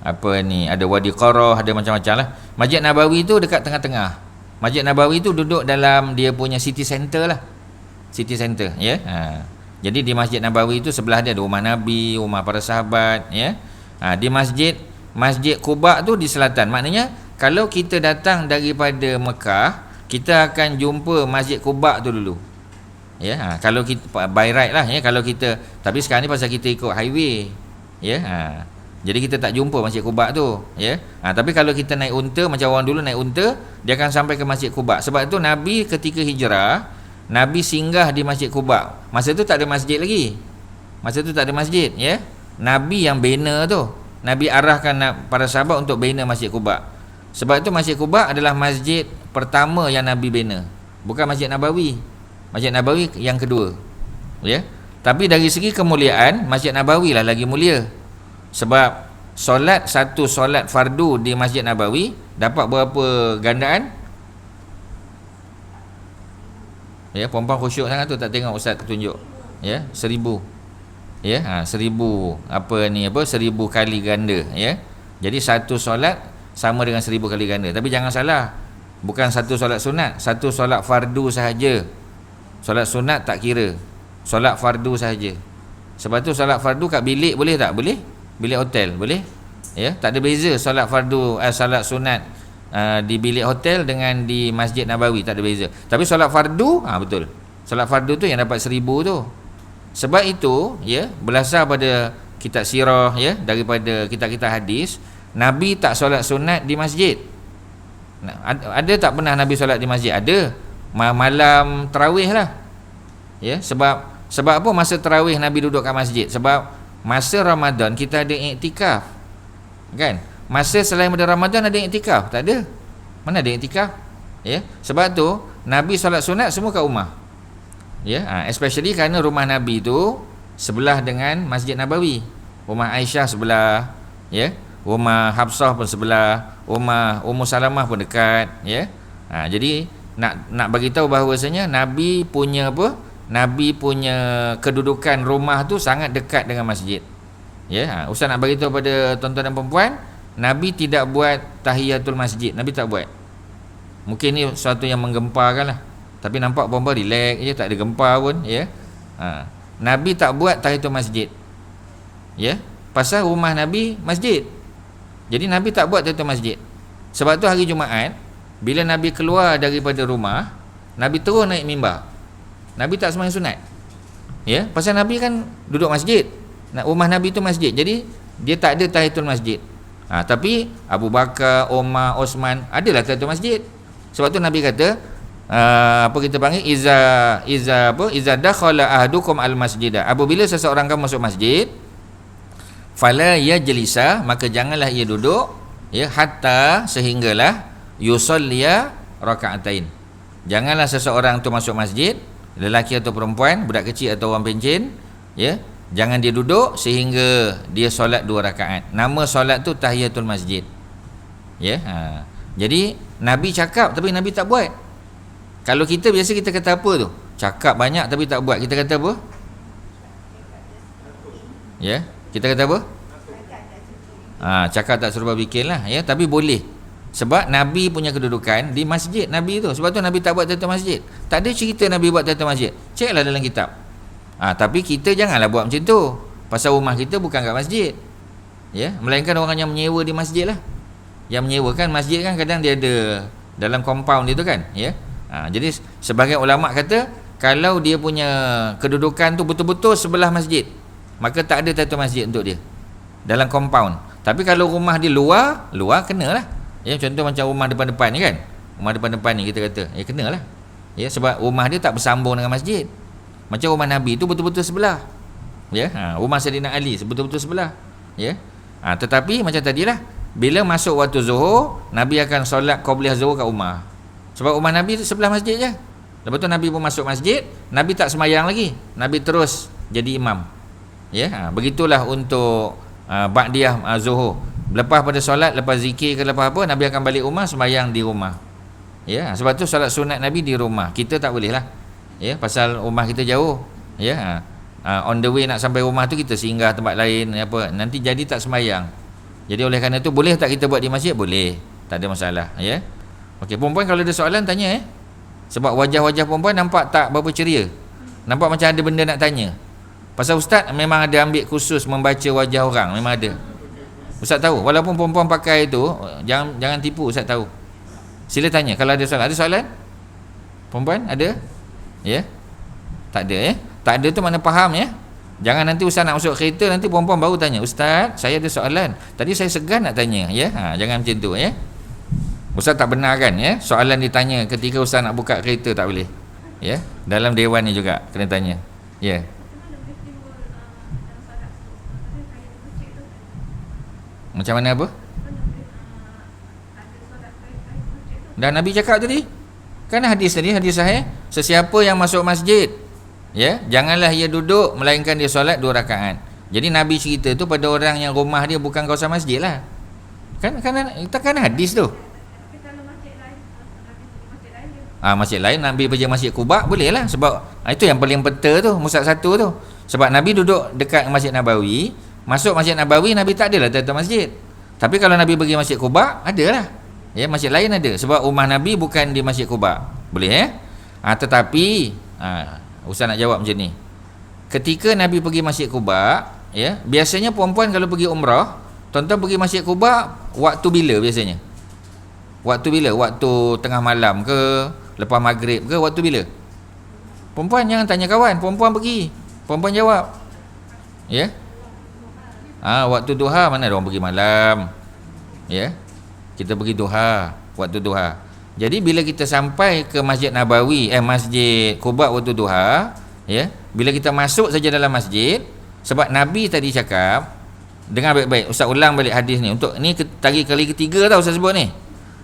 Ada Wadi Qarah, ada macam-macam lah. Masjid Nabawi tu dekat tengah-tengah. Masjid Nabawi tu duduk dalam dia punya city center lah. City center, ya. Jadi di Masjid Nabawi tu sebelah dia ada rumah Nabi, rumah para sahabat, ya. Di Masjid Quba tu di selatan. Maknanya kalau kita datang daripada Mekah, kita akan jumpa Masjid Quba tu dulu. Ya, kalau kita by right lah, ya, kalau kita, tapi sekarang ni pasal kita ikut highway, ya. Jadi kita tak jumpa Masjid Quba tu, ya. Tapi kalau kita naik unta, macam orang dulu naik unta, dia akan sampai ke Masjid Quba. Sebab tu Nabi ketika hijrah, Nabi singgah di Masjid Quba. Masa tu tak ada masjid lagi. Ya. Nabi yang bina tu. Nabi arahkan para sahabat untuk bina Masjid Quba. Sebab tu Masjid Quba adalah masjid pertama yang Nabi bina. Bukan Masjid Nabawi. Masjid Nabawi yang kedua. Ya. Tapi dari segi kemuliaan, Masjid Nabawi lah lagi mulia. Sebab satu solat fardu di Masjid Nabawi dapat berapa gandaan? Ya, perempuan khusyuk sangat tu, tak tengok ustaz tunjuk. Ya, 1000. Ya, 1000 1000 kali ganda, ya. Jadi satu solat sama dengan 1000 kali ganda. Tapi jangan salah. Bukan satu solat sunat, satu solat fardu sahaja. Solat sunat tak kira. Solat fardu sahaja. Sebab tu solat fardu kat bilik boleh tak? Boleh. Bilik hotel boleh? Ya, tak ada beza solat fardu solat sunat di bilik hotel dengan di Masjid Nabawi, tak ada beza. Tapi solat fardu, betul. Solat fardu tu yang dapat 1000 tu. Sebab itu, ya, berdasar pada kitab sirah, ya, daripada kitab-kitab hadis, Nabi tak solat sunat di masjid. Ada tak pernah Nabi solat di masjid? Ada. Malam tarawih lah. Ya, sebab apa masa tarawih Nabi duduk kat masjid? Sebab masa Ramadan kita ada iktikaf. Kan? Masa selain pada Ramadan ada iktikaf? Tak ada. Mana ada iktikaf? Ya, sebab tu Nabi solat sunat semua kat rumah. Ya, especially kerana rumah Nabi tu sebelah dengan Masjid Nabawi. Rumah Aisyah sebelah, ya. Rumah Hafsah pun sebelah, rumah Ummu Salamah pun dekat, ya. Jadi nak bagi tahu bahawasanya Nabi punya apa? Nabi punya kedudukan rumah tu sangat dekat dengan masjid. Ya, Ustaz nak bagi tahu pada tuan-tuan dan puan-puan, Nabi tidak buat tahiyatul masjid. Nabi tak buat. Mungkin ni sesuatu yang menggemparkan lah. Tapi nampak puan-puan relax je, tak ada gempar pun, ya. Nabi tak buat tahiyatul masjid. Ya, pasal rumah Nabi masjid. Jadi Nabi tak buat tahiyatul masjid. Sebab tu hari Jumaat, bila Nabi keluar daripada rumah, Nabi terus naik mimbar. Nabi tak sembahyang sunat. Ya, pasal Nabi kan duduk masjid. Rumah Nabi tu masjid. Jadi dia tak ada tahiyatul masjid. Tapi Abu Bakar, Umar, Osman adalah tahiyatul masjid. Sebab tu Nabi kata, apa kita panggil, iza dakhala ahadukum al masjidah, apabila seseorang kamu masuk masjid, fala yajlisa, maka janganlah ia duduk, ya, hatta, sehinggalah yusalliya rakaatain. Janganlah seseorang tu masuk masjid, lelaki atau perempuan, budak kecil atau orang pencen, ya, jangan dia duduk sehingga dia solat 2 rakaat. Nama solat tu tahiyatul masjid. Ya, jadi Nabi cakap tapi Nabi tak buat. Kalau kita biasa kita kata apa tu? Cakap banyak tapi tak buat. Kita kata apa? Ya, kita kata apa? Cakap tak serupa bikin lah, ya, tapi boleh. Sebab Nabi punya kedudukan di masjid Nabi tu. Sebab tu Nabi tak buat tahiyatul masjid. Tak ada cerita Nabi buat tahiyatul masjid. Ceklah dalam kitab. Tapi kita janganlah buat macam tu. Pasal rumah kita bukan kat masjid. Ya, melainkan orang yang menyewa di masjid lah. Yang menyewakan masjid kan kadang dia ada dalam compound dia tu kan, ya. Jadi sebagian ulama kata kalau dia punya kedudukan tu betul-betul sebelah masjid, maka tak ada tahiyatul masjid untuk dia dalam compound. Tapi kalau rumah dia luar kenalah. Ya, contoh macam rumah depan-depan ni kan. Rumah depan-depan ni kita kata, ya kenalah. Ya, sebab rumah dia tak bersambung dengan masjid. Macam rumah Nabi tu betul-betul sebelah. Ya, rumah Sayyidina Ali betul-betul sebelah. Ya. Tetapi macam tadilah, bila masuk waktu Zuhur, Nabi akan solat qabliyah Zuhur kat rumah. Sebab rumah Nabi tu sebelah masjid je. Lepas tu Nabi pun masuk masjid, Nabi tak semayang lagi. Nabi terus jadi imam. Ya, begitulah untuk ba'diyah Zuhur. Lepas pada solat, lepas zikir ke lepas apa, Nabi akan balik rumah, semayang di rumah. Ya, sebab tu solat sunat Nabi di rumah. Kita tak boleh lah. Ya, pasal rumah kita jauh. Ya, on the way nak sampai rumah tu kita singgah tempat lain, apa, nanti jadi tak semayang. Jadi oleh kerana tu, boleh tak kita buat di masjid? Boleh, tak ada masalah. Ya. Okey, perempuan kalau ada soalan tanya. Sebab wajah-wajah perempuan nampak tak berapa ceria. Nampak macam ada benda nak tanya. Pasal Ustaz memang ada ambil khusus membaca wajah orang, memang ada. Ustaz tahu, walaupun perempuan pakai tu, jangan tipu, Ustaz tahu. Sila tanya kalau ada soalan. Ada soalan? Perempuan ada? Ya? Tak ada, ya? Tak ada tu mana faham, ya? Jangan nanti Ustaz nak masuk kereta, nanti perempuan baru tanya, Ustaz, saya ada soalan. Tadi saya segan nak tanya, ya? Jangan macam tu, ya? Ustaz tak benar kan, ya? Soalan ditanya ketika Ustaz nak buka kereta tak boleh. Ya? Dalam dewan ni juga kena tanya. Ya. Macam mana apa? Dan Nabi cakap tadi, kan hadis tadi, hadis sahih, sesiapa yang masuk masjid, ya, janganlah ia duduk melainkan dia solat 2 rakaat. Jadi Nabi cerita tu pada orang yang rumah dia bukan kawasan masjid lah. Kan hadis tu. Masjid lain, Nabi pergi masjid Quba boleh lah. Sebab itu yang paling peta tu, musad satu tu. Sebab Nabi duduk dekat Masjid Nabawi, masuk Masjid Nabawi Nabi tak adalah tahiyatul masjid. Tapi kalau Nabi pergi Masjid Quba, adalah. Ya, masjid lain ada. Sebab rumah Nabi bukan di Masjid Quba. Boleh, ya? Tetapi Ustaz nak jawab macam ni. Ketika Nabi pergi Masjid Quba, ya, biasanya perempuan kalau pergi umrah, Tuan-tuan pergi Masjid Quba waktu bila biasanya? Waktu bila? Waktu tengah malam ke? Lepas maghrib ke? Waktu bila? Perempuan jangan tanya kawan, perempuan pergi. Perempuan jawab. Ya? Waktu duha mana ada orang pergi malam. Ya? Kita pergi duha, waktu duha. Jadi bila kita sampai ke Masjid Nabawi, Masjid Quba waktu duha, ya, bila kita masuk saja dalam masjid, sebab Nabi tadi cakap, dengar baik-baik, Ustaz ulang balik hadis ni. Untuk ni kali ketiga tau Ustaz sebut ni.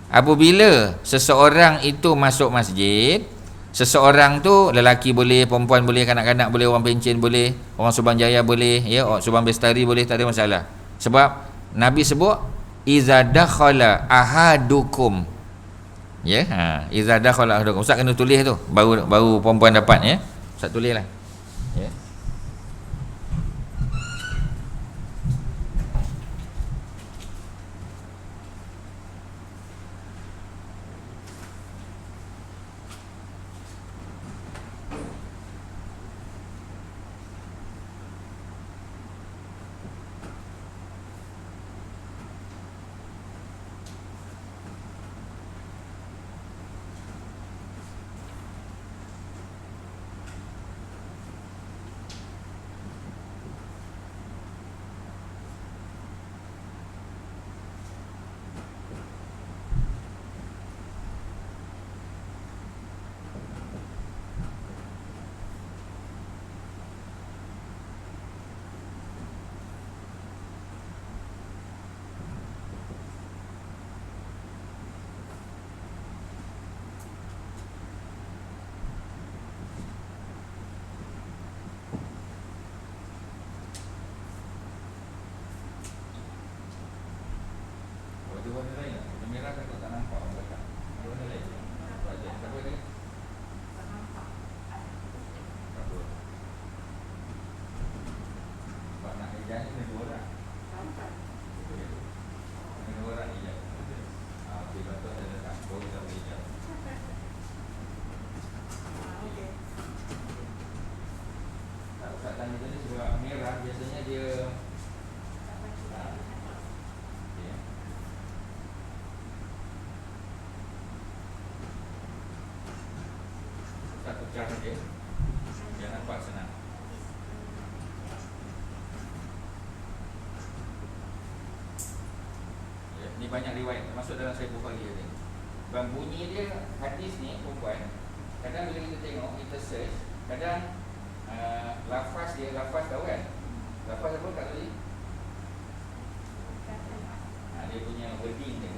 Apabila seseorang itu masuk masjid, seseorang tu lelaki boleh, perempuan boleh, kanak-kanak boleh, orang Pencen boleh, orang Subang Jaya boleh, ya, orang Subang Bestari boleh, tak ada masalah. Sebab Nabi sebut iza dakhala ahadukum, ya, iza dakhala ahadukum. Ustaz kena tulis tu, baru perempuan dapat, ya. Ustaz tulislah, ya. Warna lain tak? Warna merah kan tak nampak orang belakang. Warna lain. Siapa tadi? Siapa? Sebab nak hijau ni kena 2 orang. Kena 2 orang hijau. Okey, betul saya letak. Baru kita boleh hijau. Tak usah tanya tadi sebab merah biasanya dia pecah saja, biar nampak senang. Ya, ni banyak riwayat termasuk dalam Sahih Bukhari ni. Bang bunyi dia hadis ni perempuan. Kadang bila kita tengok, kita search, kadang lafaz dia, lafaz tahu kan? Lafaz apa kat tadi? Dia punya wording dia,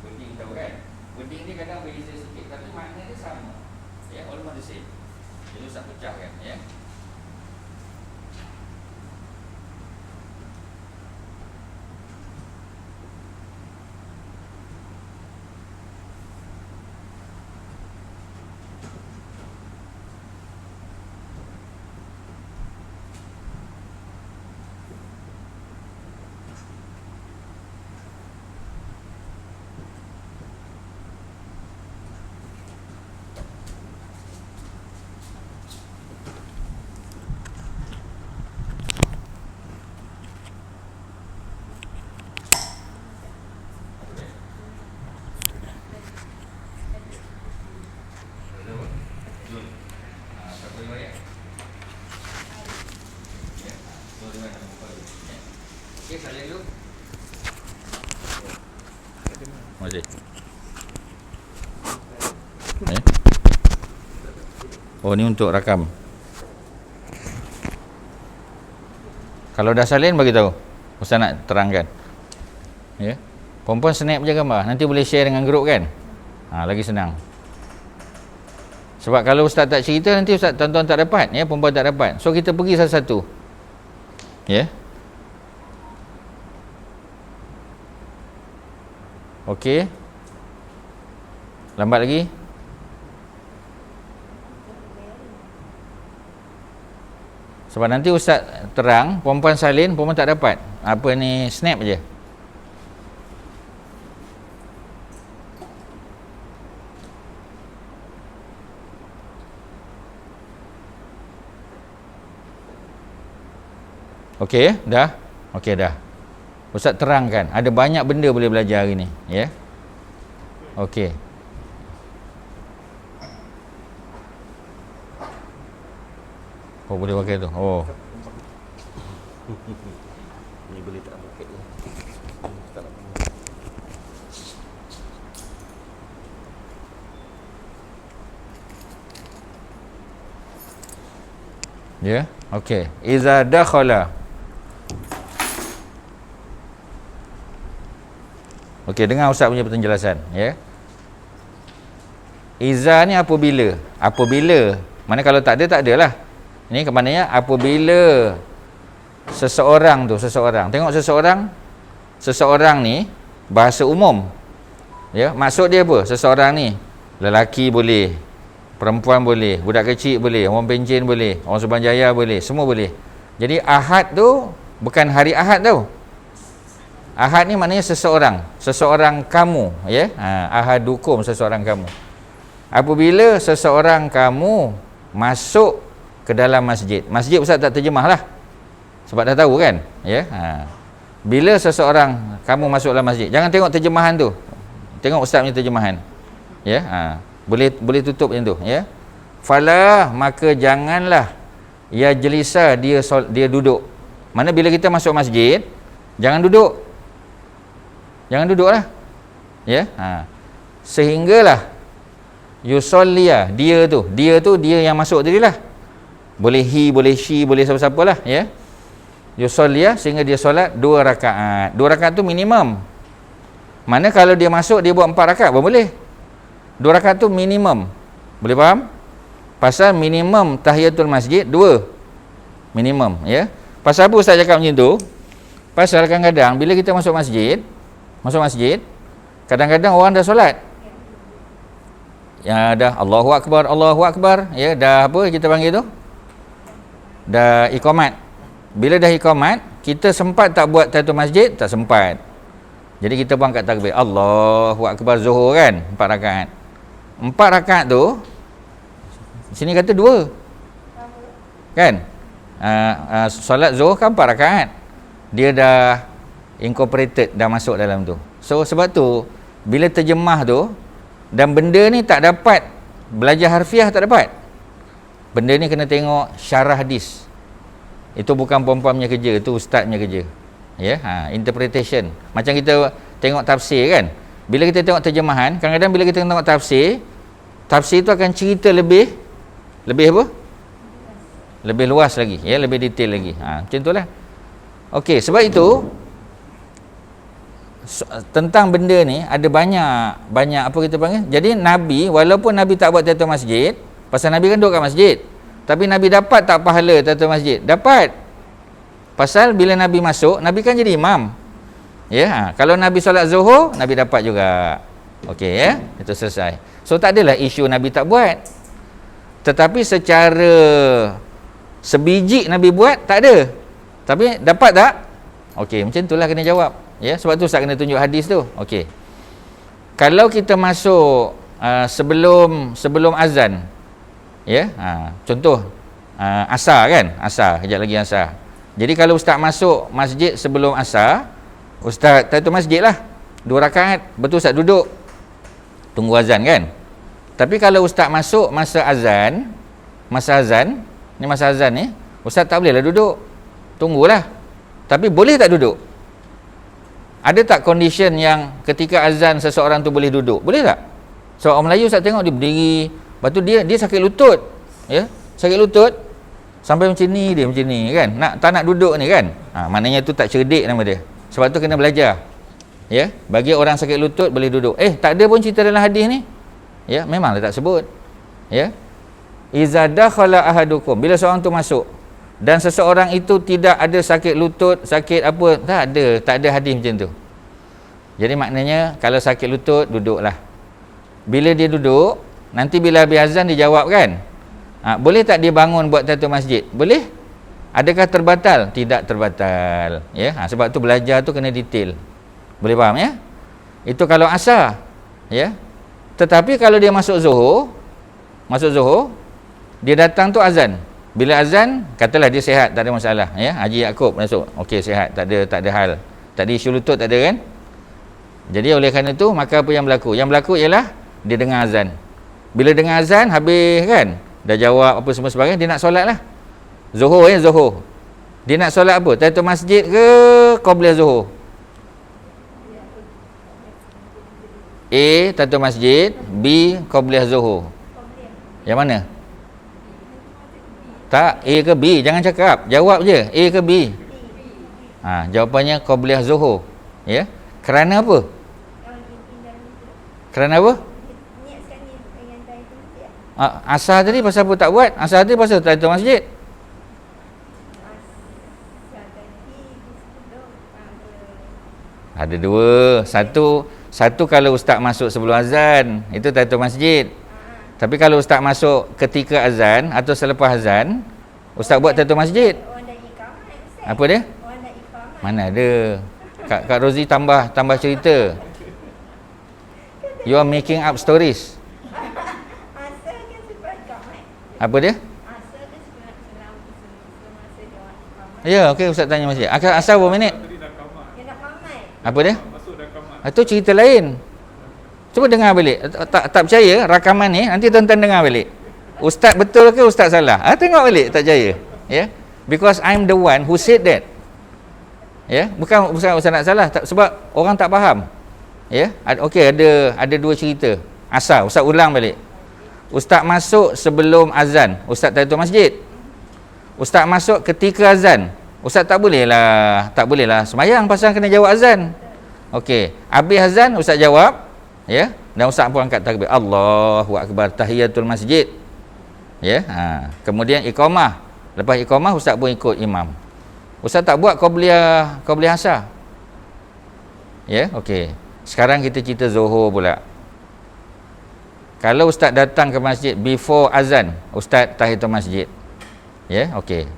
wording tahu kan? Wording dia kadang berbeza sikit tapi makna dia sama. Ya, almost the same. Jadi Ustaz pecahkan, ya. Okey, salin dulu. Masih. Oh, ni untuk rakam. Kalau dah salin bagi tahu. Ustaz nak terangkan. Ya. Perempuan snap je gambar. Nanti boleh share dengan grup kan? Lagi senang. Sebab kalau Ustaz tak cerita nanti Ustaz tuan-tuan tak dapat, ya, perempuan tak dapat. So kita pergi satu-satu. Ya. Okey. Lambat lagi. Sebab nanti Ustaz terang, perempuan salin, perempuan tak dapat. Apa ni, snap je. Okey, dah? Okey, dah. Ustaz terangkan. Ada banyak benda boleh belajar hari ni, ya. Okey. Oh, boleh pakai tu. Oh. Ni boleh tak pakai ni. Tak nak. Ya, okey. Iza dakhala. Okey, dengar Ustaz punya penjelasan, ya. Iza ni apabila? Apabila. Mana kalau tak ada, tak adalah. Ini ke maknanya apabila seseorang tu, seseorang. Tengok seseorang. Seseorang ni bahasa umum. Ya, maksud dia apa? Seseorang ni lelaki boleh, perempuan boleh, budak kecil boleh, orang pencen boleh, orang Subanjaya boleh, semua boleh. Jadi Ahad tu bukan hari Ahad tau. Ahad ni maknanya seseorang, seseorang kamu, ya. Ahadukum, seseorang kamu. Apabila seseorang kamu masuk ke dalam masjid. Masjid Ustaz tak terjemah lah, sebab dah tahu kan, ya. Bila seseorang kamu masuk dalam masjid, jangan tengok terjemahan tu, tengok Ustaz punya terjemahan, ya. Boleh tutup macam tu, ya. Fala, maka janganlah ya jelisa, dia duduk. Mana bila kita masuk masjid, jangan duduk. Jangan duduklah. Ya. Sehinggalah yusolliya, dia dia yang masuk tadi lah. Boleh he, boleh she, boleh siapa-siapa lah, ya. Yusolliya, sehingga dia solat 2 rakaat. 2 rakaat tu minimum. Mana kalau dia masuk dia buat 4 rakaat pun boleh. 2 rakaat tu minimum. Boleh faham? Pasal minimum tahiyatul masjid 2. Minimum, ya. Pasal apa Ustaz cakap macam tu? Pasal kadang-kadang bila kita masuk masjid, kadang-kadang orang dah solat. Ya, dah Allahu Akbar, ya, dah apa kita panggil tu? Dah iqamat. Bila dah iqamat, kita sempat tak buat tahiyatul masjid? Tak sempat. Jadi kita pun angkat takbir. Allahu Akbar, Zuhur kan, 4 rakaat. 4 rakaat tu sini kata 2. Kan? Solat Zuhur kan 4 rakaat. Dia dah incorporated, dah masuk dalam tu. So sebab tu bila terjemah tu, dan benda ni tak dapat belajar harfiah, tak dapat. Benda ni kena tengok syarah hadis. Itu bukan perempuan punya kerja, itu ustaz punya kerja. Ya, interpretation. Macam kita tengok tafsir kan. Bila kita tengok terjemahan, kadang-kadang bila kita tengok tafsir, tafsir tu akan cerita lebih apa? Lebih luas lagi, ya, lebih detail lagi. Macam itulah. Okey, sebab itu tentang benda ni ada banyak apa kita panggil. Jadi Nabi, walaupun Nabi tak buat tahiyatul masjid, pasal Nabi kan duduk kat masjid, tapi Nabi dapat tak pahala tahiyatul masjid? Dapat. Pasal bila Nabi masuk, Nabi kan jadi imam. Ya, kalau Nabi solat Zuhur, Nabi dapat juga. Okey, ya. Itu selesai. So tak adalah isu Nabi tak buat. Tetapi secara sebiji Nabi buat tak ada. Tapi dapat tak? Okey, macam itulah kena jawab. Ya, sebab tu Ustaz kena tunjuk hadis tu. Okey. Kalau kita masuk sebelum azan, ya, contoh asar kan, asar, kejap lagi asar. Jadi kalau Ustaz masuk masjid sebelum asar, Ustaz tahiyatul masjid lah 2 rakaat. Betul Ustaz duduk tunggu azan kan. Tapi kalau Ustaz masuk masa azan ni, Ustaz tak bolehlah duduk, tunggulah. Tapi boleh tak duduk? Ada tak condition yang ketika azan seseorang tu boleh duduk? Boleh tak? So orang Melayu Ustaz tengok dia berdiri, lepas tu dia sakit lutut, ya, sakit lutut sampai macam ni kan, tak nak duduk ni kan. Maknanya tu tak cerdik nama dia. Sebab tu kena belajar, ya. Bagi orang sakit lutut boleh duduk. Tak ada pun cerita dalam hadis ni, ya, memanglah tak sebut, ya. Iza dakhala ahadukum, bila seorang tu masuk dan seseorang itu tidak ada sakit lutut, sakit apa, tak ada hadis macam tu. Jadi maknanya kalau sakit lutut, duduklah. Bila dia duduk, nanti bila habis azan dia jawab kan, boleh tak dia bangun buat tahiyatul masjid? Boleh. Adakah terbatal? Tidak terbatal, ya. Sebab tu belajar tu kena detail. Boleh faham, ya? Itu kalau asar, ya. Tetapi kalau dia masuk zuhur, dia datang tu azan. Bila azan, katalah dia sihat, tak ada masalah, ya. Haji Yaakob masuk, okey, sihat, tak ada hal. Tak ada isu lutut, tak ada kan? Jadi oleh kerana itu, maka apa yang berlaku? Yang berlaku ialah dia dengar azan. Bila dengar azan, habis kan? Dah jawab apa semua sebagainya, dia nak solat lah. Zuhur ya, zuhur. Dia nak solat apa? Tahiyatul masjid ke qabliyah zuhur? A. Tahiyatul masjid, B. qabliyah zuhur. Yang mana? Tak, A ke B? Jangan cakap. Jawab je, A ke B? Jawapannya qabliyah zuhur. Ya. Kerana apa? Kerana apa? Asar tadi pasal apa tak buat? Asar tadi pasal tahiyatul masjid. Ada dua. Satu kalau ustaz masuk sebelum azan, itu tahiyatul masjid. Tapi kalau ustaz masuk ketika azan atau selepas azan, ustaz buat tahiyatul masjid. Apa dia? Mana ada? Kak Rozi tambah cerita. You are making up stories. Apa dia? Ya, okey, ustaz tanya masjid. Asal berapa minit? Apa dia? Itu cerita lain. Cuba dengar balik. Tak percaya rakaman ni, nanti tuan-tuan dengar balik. Ustaz betul ke ustaz salah? Tengok balik, tak percaya. Ya. Because I'm the one who said that. Ya, bukan ustaz nak salah, sebab orang tak faham. Ya. Okey, ada dua cerita. Asal ustaz ulang balik. Ustaz masuk sebelum azan, ustaz tahiyatul masjid. Ustaz masuk ketika azan, ustaz tak boleh lah sembahyang pasal kena jawab azan. Okey, habis azan ustaz jawab, ya, dan ustaz pun angkat takbir, Allahu akbar, tahiyatul masjid. Ya, kemudian iqamah. Lepas iqamah ustaz pun ikut imam. Ustaz tak buat qabliyah asar. Ya, okey. Sekarang kita cerita zuhur pula. Kalau ustaz datang ke masjid before azan, ustaz tahiyatul masjid. Ya, okey.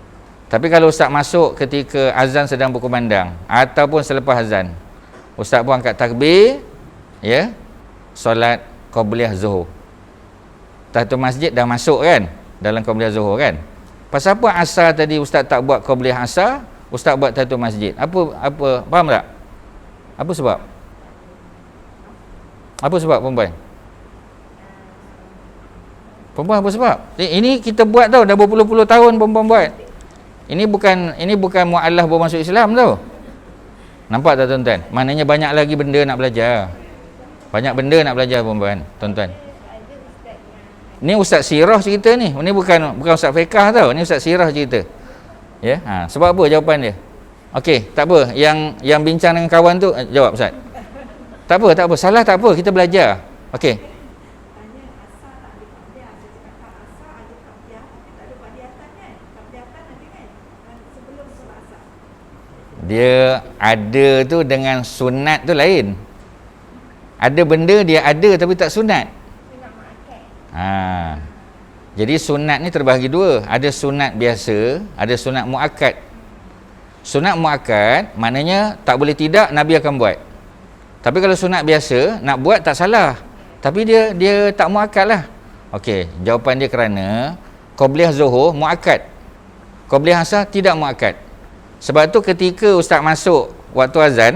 Tapi kalau ustaz masuk ketika azan sedang berkumandang ataupun selepas azan, ustaz pun angkat takbir, ya, solat qabliyah zuhur. Tahiyatul masjid dah masuk kan dalam qabliyah zuhur kan? Pasal apa asar tadi ustaz tak buat qabliyah asar, ustaz buat tahiyatul masjid? Apa faham tak? Apa sebab? Apa sebab perempuan? Perempuan apa sebab? Ini kita buat tau, dah berpuluh-puluh tahun perempuan buat. Ini bukan mu'alaf baru masuk Islam tau. Nampak tak tuan-tuan? Maknanya banyak lagi benda nak belajar. Banyak benda nak belajar perempuan, tuan-tuan. Ni ustaz sirah cerita ni. Ni bukan ustaz fiqah tau. Ni ustaz sirah cerita. Ya, sebab apa jawapan dia? Okey, tak apa. Yang bincang dengan kawan tu jawab ustaz. Tak apa. Salah tak apa, kita belajar. Okey. Dia ada tu dengan sunat tu lain. Ada benda dia ada tapi tak sunat. Jadi sunat ni terbahagi dua. Ada sunat biasa, ada sunat muakkad. Sunat muakkad maknanya tak boleh tidak Nabi akan buat. Tapi kalau sunat biasa nak buat tak salah. Tapi dia tak muakkad lah. Okey, jawapan dia kerana qabliyah zuhur muakkad. Qabliyah asar tidak muakkad. Sebab tu ketika ustaz masuk waktu azan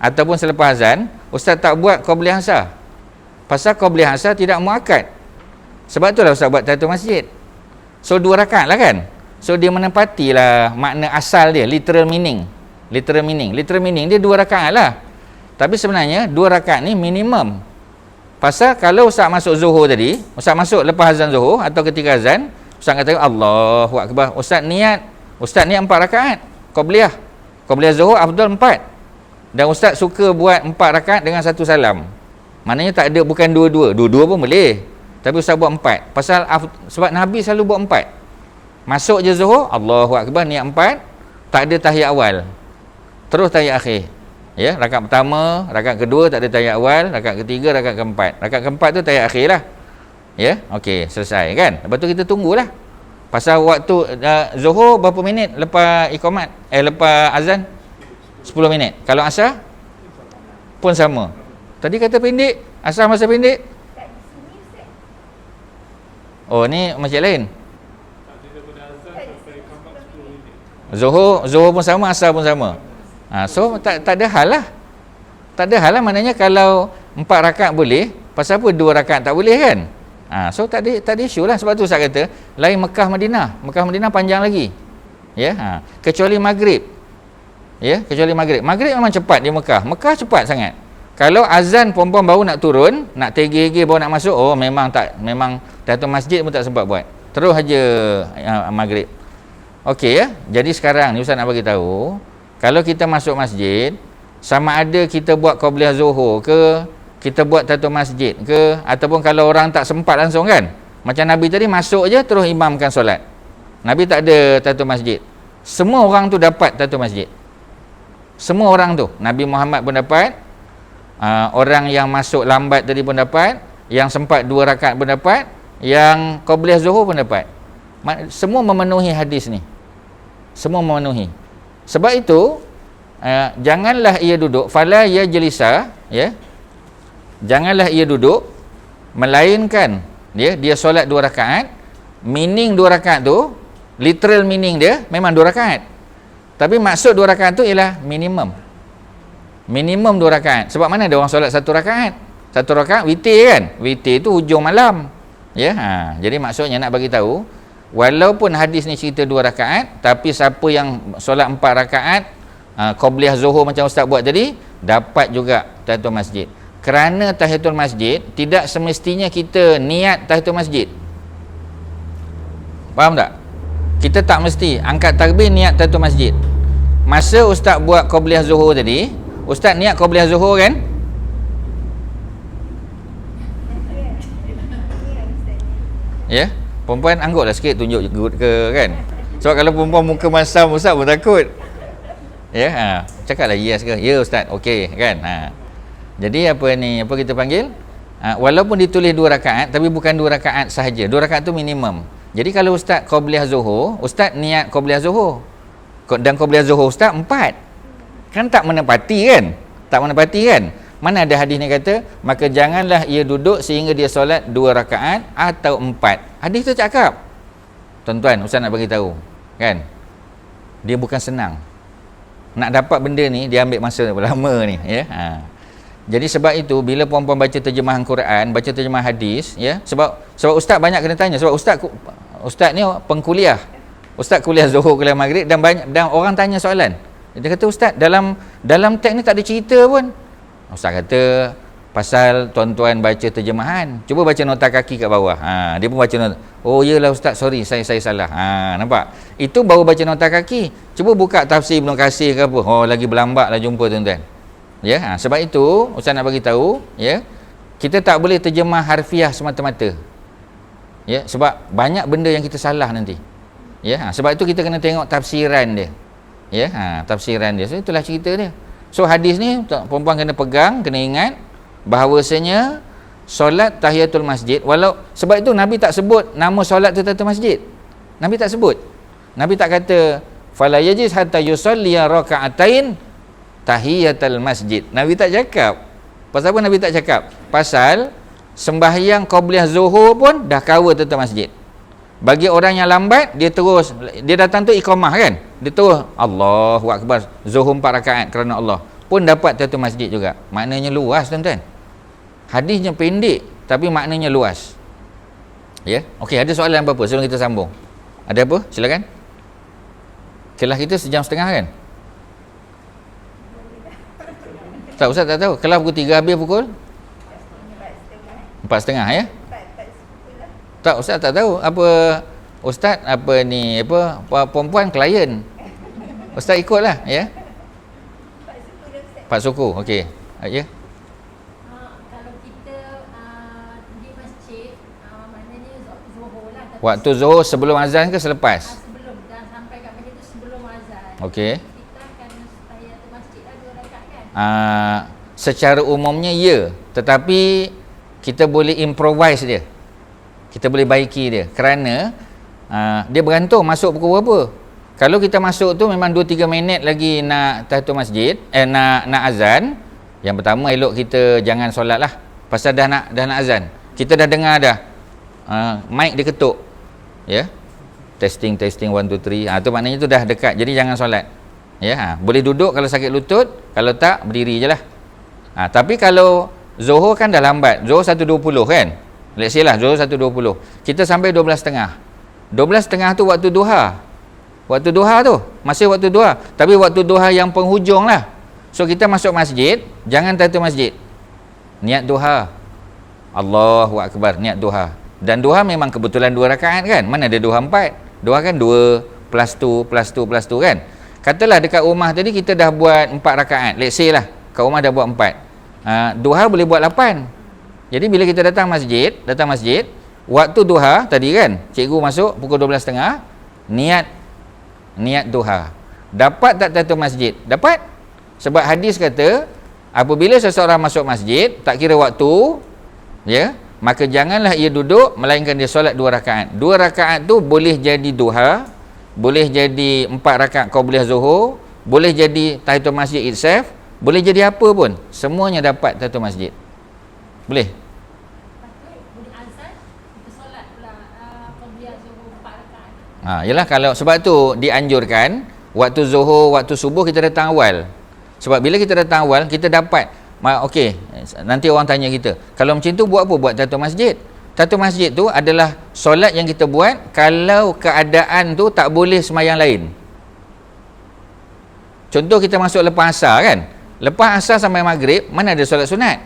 ataupun selepas azan, ustaz tak buat qabliyah asar. Pasal qabliyah asar tidak muakkad. Sebab itulah ustaz buat tahiyatul masjid. So 2 rakaat lah kan. So dia menepatilah makna asal dia, literal meaning. Literal meaning dia 2 rakaat lah. Tapi sebenarnya 2 rakaat ni minimum. Pasal kalau ustaz masuk zuhur tadi, ustaz masuk lepas azan zuhur atau ketika azan, ustaz kata Allahu akbar. Ustaz niat 4 rakaat. Qabliyah zuhur afdal 4. Dan ustaz suka buat 4 rakaat dengan 1 salam. Maknanya tak ada, bukan dua-dua pun boleh. Tapi ustaz buat 4. Pasal sebab Nabi selalu buat 4. Masuk je zuhur, Allahu akbar, niat 4, tak ada tahiyat awal. Terus tahiyat akhir. Ya, rakaat pertama, rakaat kedua tak ada tahiyat awal, rakaat ketiga, rakaat keempat. Rakaat keempat tu tahiyat akhir lah. Ya, okey, selesai kan. Lepas tu kita tunggulah. Pasal waktu zuhur berapa minit lepas iqamat? Lepas azan? 10 minit. Kalau asar pun sama. Tadi kata pendek, asar masa pendek. Oh, ni masjid lain. Zuhur pun sama, asar pun sama. So tak ada hal lah. Tak ada hal lah, maknanya kalau 4 rakaat boleh, pasal apa 2 rakaat tak boleh kan? So tak ada isu lah. Sebab tu Ustaz kata lain Mekah Madinah. Mekah Madinah panjang lagi. Ya, kecuali maghrib. Ya, kecuali maghrib. Maghrib memang cepat di Mekah. Mekah cepat sangat. Kalau azan perempuan baru nak turun, nak tergigih baru nak masuk, memang tahiyatul masjid pun tak sempat buat. Terus aja maghrib. Okey ya. Jadi sekarang ni Ustaz nak bagi tahu, kalau kita masuk masjid, sama ada kita buat qabliyah zuhur ke, kita buat tahiyatul masjid ke, ataupun kalau orang tak sempat langsung kan. Macam Nabi tadi masuk je terus imamkan solat. Nabi tak ada tahiyatul masjid. Semua orang tu dapat tahiyatul masjid. Semua orang tu. Nabi Muhammad pun dapat, orang yang masuk lambat tadi pun dapat, yang sempat 2 rakaat pun dapat, yang qabliyah zuhur pun dapat. Semua memenuhi hadis ni. Semua memenuhi. Sebab itu janganlah ia duduk, fala ya jelisa, ya. Janganlah ia duduk, melainkan dia solat 2 rakaat. Meaning 2 rakaat tu, literal meaning dia memang 2 rakaat. Tapi maksud 2 rakaat tu ialah minimum 2 rakaat. Sebab mana ada orang solat 1 rakaat? 1 rakaat witir kan? Witir tu hujung malam. Ya, jadi maksudnya nak bagi tahu, walaupun hadis ni cerita 2 rakaat, tapi siapa yang solat 4 rakaat, qabliyah zuhur macam Ustaz buat tadi, dapat juga tahiyatul masjid. Kerana tahiyatul masjid tidak semestinya kita niat tahiyatul masjid. Faham tak? Kita tak mesti angkat takbir niat tahiyatul masjid. Masa Ustaz buat qabliyah zuhur tadi, Ustaz niat qabliyah zuhur kan? Ya, perempuan angguklah sikit tunjuk good ke kan. Sebab kalau perempuan muka masam Ustaz pun takut. Ya, cakaplah yes ke? Ya Ustaz, okey kan. Jadi apa kita panggil? Walaupun ditulis 2 rakaat tapi bukan 2 rakaat sahaja. 2 rakaat tu minimum. Jadi kalau Ustaz qabliyah zuhur, Ustaz niat qabliyah zuhur. Dan qabliyah zuhur Ustaz 4. Kan tak menepati kan? Tak menepati kan? Mana ada hadis ni kata, maka janganlah ia duduk sehingga dia solat 2 rakaat atau 4. Hadis tu cakap. Tuan-tuan, Ustaz nak bagi tahu, kan? Dia bukan senang. Nak dapat benda ni dia ambil masa lama ni, ya. Jadi sebab itu bila puan-puan baca terjemahan Quran, baca terjemahan hadis, ya. Sebab Ustaz banyak kena tanya, sebab Ustaz ni pengkuliah. Ustaz kuliah zuhur, kuliah maghrib, dan orang tanya soalan. Dia kata, Ustaz, dalam teks ni tak ada cerita pun. Ustaz kata, pasal tuan-tuan baca terjemahan, cuba baca nota kaki kat bawah. Dia pun baca nota. Oh iyalah Ustaz, sorry, saya salah. Nampak? Itu baru baca nota kaki. Cuba buka tafsir Ibnu Katsir ke apa. Oh, lagi berlambat lah jumpa tuan-tuan. Ya, sebab itu Ustaz nak bagi tahu, ya, kita tak boleh terjemah harfiah semata-mata. Ya, sebab banyak benda yang kita salah nanti. Ya, sebab itu kita kena tengok tafsiran dia. Ya, tafsiran dia. So itulah cerita dia. So hadis ni perempuan kena pegang, kena ingat bahawasanya solat tahiyatul masjid, sebab itu Nabi tak sebut nama solat tu tahiyatul masjid. Nabi tak sebut. Nabi tak kata fala yajiz hatta yusalli raka'atain tahiyatul masjid. Nabi tak cakap. Pasal apa Nabi tak cakap? Pasal sembahyang qabliyah zuhur pun dah cover tahiyatul masjid. Bagi orang yang lambat, dia datang tu iqamah kan, dia terus Allahu Akbar, zuhur 4 rakaat kerana Allah, pun dapat tahiyatul masjid juga. Maknanya luas tuan-tuan. Hadisnya pendek tapi maknanya luas. Ya, okey, ada soalan apa-apa sebelum kita sambung? Ada apa? Silakan. Kelas kita 1.5 jam kan? Tak, Ustaz tak tahu. Kelas pukul 3 habis pukul 4.30 ya? Tak, Ustaz tak tahu. Apa Ustaz perempuan klien. Ustaz ikutlah ya. Pak suku. Okey. Ya. Kalau kita di masjid, maknanya zuhur lah. Waktu zuhur sebelum azan ke selepas? Sebelum, dan sampai kat masjid tu sebelum azan. Okey. Kita akan tahiyatul masjid lah 2 rakaat kan? Secara umumnya ya, tetapi kita boleh improvise dia. Kita boleh baiki dia kerana dia bergantung masuk pukul berapa. Kalau kita masuk tu memang 2-3 minit lagi nak tahiyatul masjid, nak azan, yang pertama elok kita jangan solat lah. Pasal dah nak azan. Kita dah dengar dah mic dia ketuk. Ya. Testing 1 2 3. Tu maknanya tu dah dekat. Jadi jangan solat. Ya, boleh duduk kalau sakit lutut, kalau tak berdiri je lah. Tapi kalau Zuhur kan dah lambat. Zuhur 1.20 kan? Let's say lah Zuhur 1.20. Kita sampai 12.30. 12.30 tu waktu duha. Waktu duha tu masih waktu duha. Tapi waktu duha yang penghujung lah. So kita masuk masjid, jangan tahu masjid. Niat duha. Allahu Akbar, niat duha. Dan duha memang kebetulan 2 rakaat kan? Mana ada duha 4? Duha kan 2 plus 2 plus 2 plus 2 kan? Katalah dekat rumah tadi kita dah buat 4 rakaat. Let's say lah kat rumah dah buat 4. Duha boleh buat 8. Jadi bila kita datang masjid, waktu duha tadi kan, cikgu masuk pukul 12.30, niat duha. Dapat tak tahu masjid? Dapat. Sebab hadis kata, apabila seseorang masuk masjid, tak kira waktu, ya, maka janganlah ia duduk, melainkan dia solat 2 rakaat. 2 rakaat tu boleh jadi duha, boleh jadi 4 rakaat qabliyah zuhur, boleh jadi tahiyatul masjid itself, boleh jadi apa pun, semuanya dapat tahiyatul masjid. Boleh? Boleh azan, kita solat pula qabliyah zuhur 4 rakaat. Yalah, kalau sebab tu dianjurkan waktu zuhur, waktu subuh kita datang awal. Sebab bila kita datang awal, kita dapat okey, nanti orang tanya kita, kalau macam tu buat apa? Buat tahiyatul masjid. Tahiyatul masjid tu adalah solat yang kita buat kalau keadaan tu tak boleh sembahyang lain. Contoh kita masuk lepas asar kan? Lepas asar sampai maghrib, mana ada solat sunat?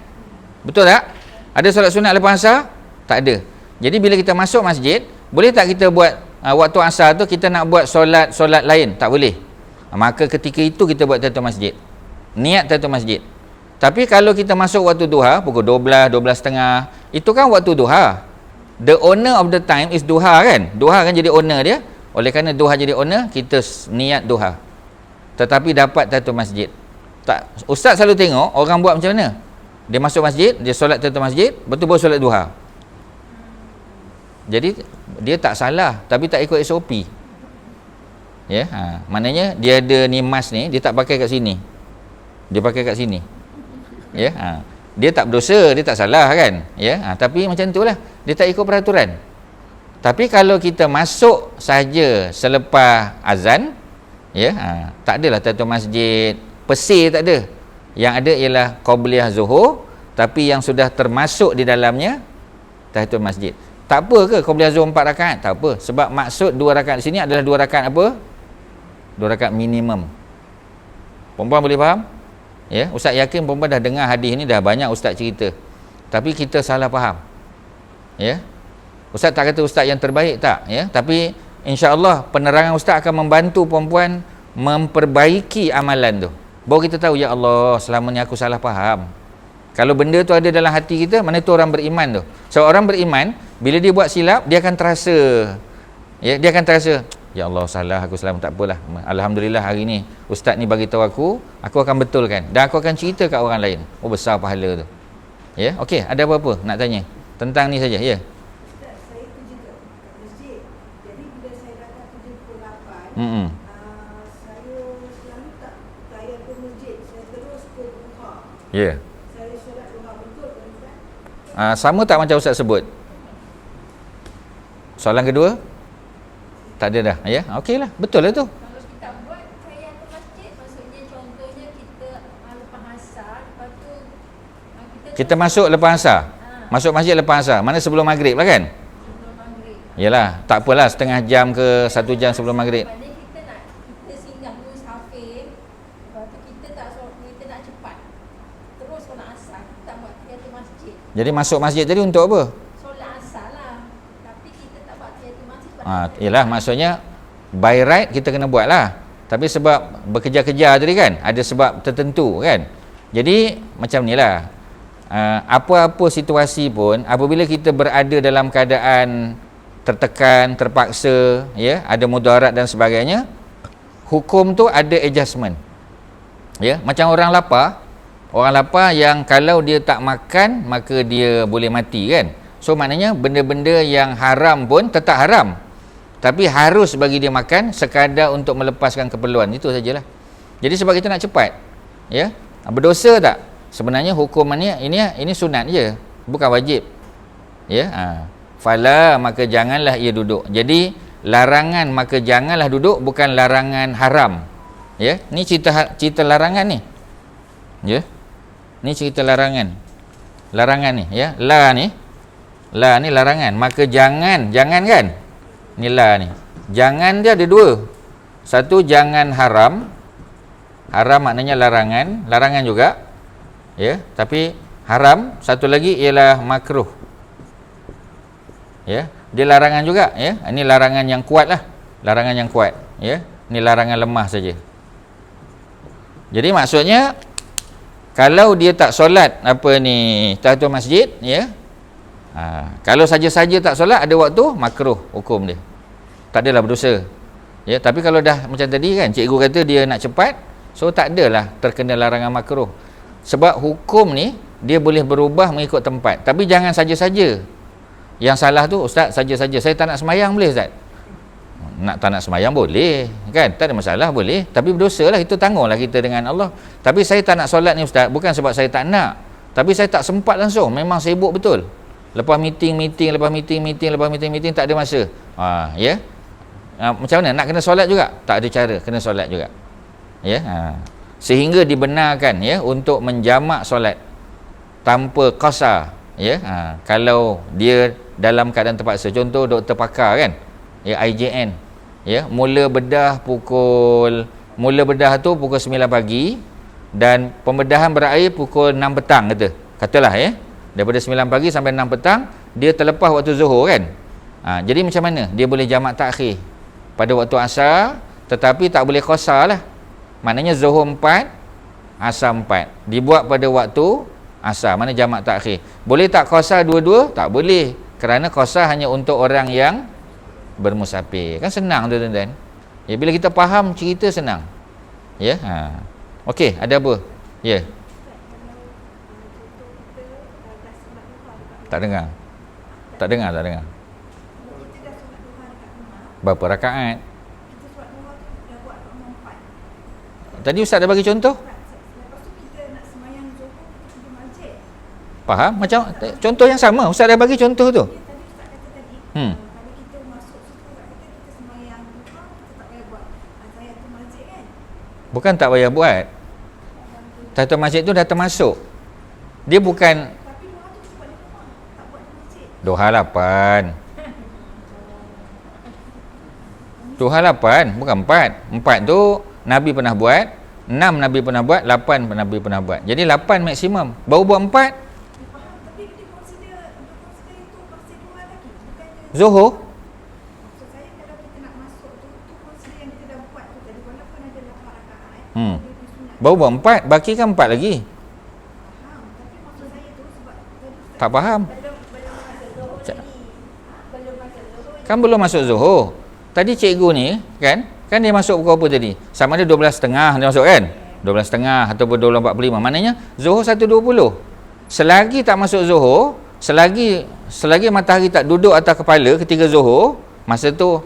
Betul tak? Ada solat sunat lepas asar? Tak ada. Jadi bila kita masuk masjid, boleh tak kita buat waktu asar tu kita nak buat solat lain? Tak boleh. Maka ketika itu kita buat tahiyatul masjid. Niat tahiyatul masjid. Tapi kalau kita masuk waktu duha, pukul 12, 12.30, itu kan waktu duha. The owner of the time is duha kan? Duha kan jadi owner dia. Oleh kerana duha jadi owner, kita niat duha. Tetapi dapat tahiyatul masjid. Tak, ustaz selalu tengok orang buat macam mana? Dia masuk masjid, dia solat tahiyatul masjid, betul baru solat duha. Jadi dia tak salah, tapi tak ikut SOP. Ya, maknanya dia ada ni mas ni, dia tak pakai kat sini. Dia pakai kat sini. Ya, dia tak berdosa, dia tak salah kan? Ya, tapi macam itulah, dia tak ikut peraturan. Tapi kalau kita masuk saja selepas azan, ya, tak adalah tahiyatul masjid pesir, tak ada. Yang ada ialah qabliyah zuhur, tapi yang sudah termasuk di dalamnya tahiyatul masjid. Tak apa ke qabliyah zuhur 4 rakaat? Tak apa, sebab maksud 2 rakaat di sini adalah 2 rakaat apa? 2 rakaat minimum. Perempuan boleh faham? Ya, ustaz yakin perempuan dah dengar hadis ni, dah banyak ustaz cerita. Tapi kita salah faham. Ya. Ustaz tak kata ustaz yang terbaik tak, ya, tapi insya-Allah penerangan ustaz akan membantu perempuan memperbaiki amalan tu. Baru kita tahu, ya Allah, selama ni aku salah faham. Kalau benda tu ada dalam hati kita, mana tu orang beriman tu. So orang beriman, bila dia buat silap, dia akan terasa, ya, dia akan terasa, ya Allah, salah aku, salah, tak apalah. Alhamdulillah hari ni ustaz ni bagi tahu aku akan betulkan dan aku akan cerita kat orang lain. Oh, besar pahala tu. Ya, okey, ada apa-apa nak tanya tentang ni saja, ya. Ustaz, saya kerja kat masjid. Jadi bila saya datang kerja pukul 8, saya selalu tak tahiyatul masjid. Saya terus ke duha. Ya. Saya solat duha, betul ke Ustaz? Sama tak macam ustaz sebut? Soalan kedua? Tak ada dah, ya. Okeylah, betul lah tu. Kalau kita buat tahiyatul masjid, maksudnya contohnya kita lepas asar, lepas tu Kita masuk lepas asar. Masuk masjid lepas asar. Mana sebelum maghrib lah kan? sebelum maghrib. Yalah, tak apalah setengah jam ke 1 jam sebelum maghrib. Maknanya kita singgah dulu safir, lepas tu kita nak cepat. Terus solat asar, kita tak buat tahiyatul masjid. Jadi masuk masjid tadi untuk apa? Solat asar lah. Tapi kita tak buat tahiyatul masjid. Yalah, maksudnya by right kita kena buat lah. Tapi sebab bekerja-kerja tadi kan, ada sebab tertentu kan. Jadi macam ni lah. Apa-apa situasi pun, apabila kita berada dalam keadaan tertekan, terpaksa, ya, ada mudarat dan sebagainya, hukum tu ada adjustment. Ya, macam orang lapar yang kalau dia tak makan maka dia boleh mati kan. So maknanya benda-benda yang haram pun tetap haram, tapi harus bagi dia makan sekadar untuk melepaskan keperluan. Itu sajalah. Jadi sebab kita nak cepat, ya, berdosa tak? Sebenarnya hukumannya ini sunat je, bukan wajib. Ya, fala, maka janganlah ia duduk. Jadi larangan maka janganlah duduk bukan larangan haram. Ya, ni cerita larangan ni. Ya. Ni cerita larangan. Larangan ni, ya. La ni larangan. Maka jangan kan? Ni la ni. Jangan dia ada dua. Satu, jangan haram. Haram maknanya larangan juga. Ya, tapi haram. Satu lagi ialah makruh. Ya, dia larangan juga, ya. Ini larangan yang kuat lah. Larangan yang kuat, ya. Ini larangan lemah saja. Jadi maksudnya kalau dia tak solat tahiyatul masjid, ya. Kalau saja-saja tak solat ada waktu, makruh hukum dia. Tak adalah berdosa. Ya, tapi kalau dah macam tadi kan, cikgu kata dia nak cepat, so tak adalah terkena larangan makruh. Sebab hukum ni dia boleh berubah mengikut tempat. Tapi jangan saja-saja. Yang salah tu, ustaz, saja-saja saya tak nak semayang boleh, ustaz? Tak nak semayang boleh, kan? Tak ada masalah, boleh. Tapi berdosa lah, itu tanggunghlah kita dengan Allah. Tapi saya tak nak solat ni, ustaz, bukan sebab saya tak nak, tapi saya tak sempat langsung, memang sibuk betul. Lepas meeting, tak ada masa. Ya. Macam mana? Nak kena solat juga? Tak ada cara, kena solat juga. Ya. Sehingga dibenarkan, ya, untuk menjamak solat tanpa qasar, ya. Kalau dia dalam keadaan terpaksa, contoh doktor pakar kan, ya, IJN, ya, mula bedah tu pukul 9 pagi dan pembedahan berakhir pukul 6 petang katalah, ya, daripada 9 pagi sampai 6 petang dia terlepas waktu zuhur kan. Jadi macam mana dia boleh jamak takhir pada waktu asar, tetapi tak boleh qasar lah. Maknanya zuhur 4, asar 4 dibuat pada waktu asar, mana jamak takhir. Boleh tak qasar dua-dua? Tak boleh, kerana qasar hanya untuk orang yang bermusafir. Kan senang tu, tuan-tuan. Ya, bila kita faham cerita senang. Ya. Okey, ada apa? Ya. Tak dengar. Berapa rakaat? Tadi ustaz dah bagi contoh. Faham? Macam contoh yang sama, ustaz dah bagi contoh tu. Bukan tak payah buat. Tahiyatul masjid tu dah termasuk. Dia bukan Duha 8. Duha 8 bukan 4. 4 tu Nabi pernah buat, 6 Nabi pernah buat, 8 Nabi pernah buat. Jadi 8 maksimum. Baru buat 4 Zuhur. Baru buat 4, baki kan 4 lagi. Tak faham. Kan belum masuk zuhur. Tadi cikgu ni kan dia masuk pukul apa tadi? Sama ada 12.30 dia masuk kan? 12.30 ataupun 12.45. Maknanya zuhur 1.20. Selagi tak masuk zuhur, selagi matahari tak duduk atas kepala ketika zuhur, masa tu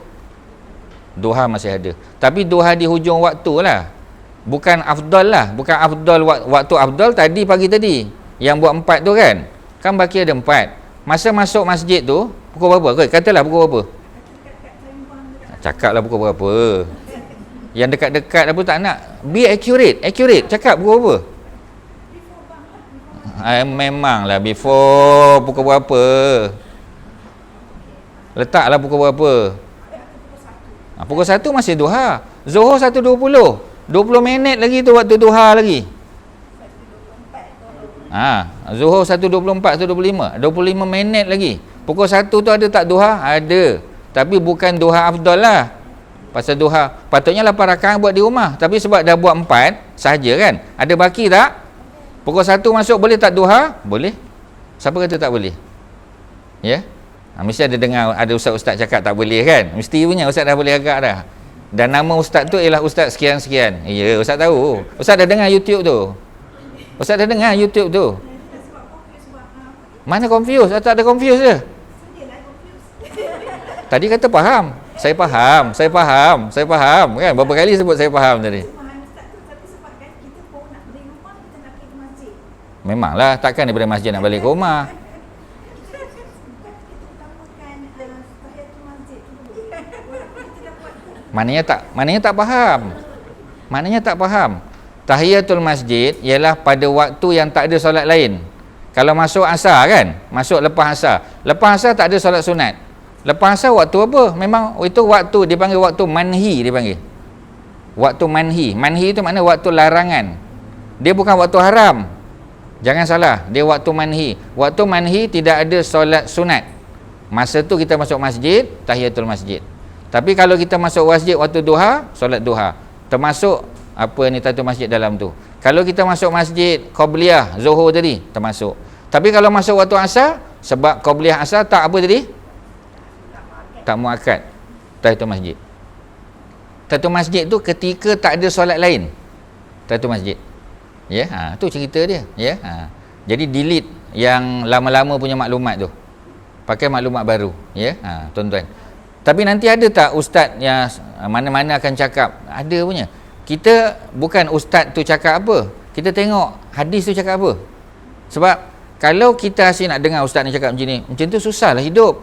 duha masih ada. Tapi duha di hujung waktu lah. Bukan afdal lah. Bukan afdal waktu afdal tadi pagi tadi. Yang buat 4 tu kan? Kan baki ada 4. Masa masuk masjid tu pukul berapa? Katalah pukul berapa? Cakaplah pukul berapa. Yang dekat-dekat apa tak nak. Be accurate. Cakap pukul berapa? Memanglah before pukul berapa. Letaklah pukul berapa. Pukul 1 masih duha. Zuhur 1.20. 20 minit lagi tu waktu duha lagi. Zuhur 1.24, 1.25. 25 minit lagi. Pukul 1 tu ada tak duha? Ada. Tapi bukan duha afdal lah. Pasal duha patutnya 8 rakaat buat di rumah, tapi sebab dah buat 4 sahaja kan. Ada baki tak? Pukul 1 masuk boleh tak duha? Boleh. Siapa kata tak boleh? Ya. Mesti ada dengar ada ustaz-ustaz cakap tak boleh kan? Mesti punya ustaz dah boleh agak dah. Dan nama ustaz tu ialah ustaz sekian-sekian. Ya, ustaz tahu. Ustaz dah dengar YouTube tu. Mana confuse? Tak ada confuse je. Tadi kata faham. Saya faham. Kan? Berapa kali sebut saya faham tadi. Memanglah, takkan daripada masjid nak balik ke rumah. Maknanya tak faham. Maknanya tak faham. Tahiyatul masjid ialah pada waktu yang tak ada solat lain. Kalau masuk asar kan, masuk lepas asar. Lepas asar tak ada solat sunat. Lepas asar waktu apa? Memang itu waktu dipanggil waktu manhi dia panggil. Waktu manhi. Manhi itu makna waktu larangan. Dia bukan waktu haram. Jangan salah, dia waktu manhi. Waktu manhi tidak ada solat sunat. Masa tu kita masuk masjid, tahiyatul masjid. Tapi kalau kita masuk masjid waktu duha, solat duha. Termasuk apa ni tahiyatul masjid dalam tu. Kalau kita masuk masjid qabliyah zuhur tadi, termasuk. Tapi kalau masuk waktu asar, sebab qabliyah asar tak apa tadi? Tak muakkad. Tahiyatul masjid. Tahiyatul masjid tu ketika tak ada solat lain. Tahiyatul masjid. Ya, tu cerita dia, ya. Jadi delete yang lama-lama punya maklumat tu. Pakai maklumat baru, ya. Tuan-tuan. Tapi nanti ada tak ustaz yang mana-mana akan cakap? Ada punya. Kita bukan ustaz tu cakap apa. Kita tengok hadis tu cakap apa. Sebab kalau kita asyik nak dengar ustaz ni cakap macam tu susahlah hidup.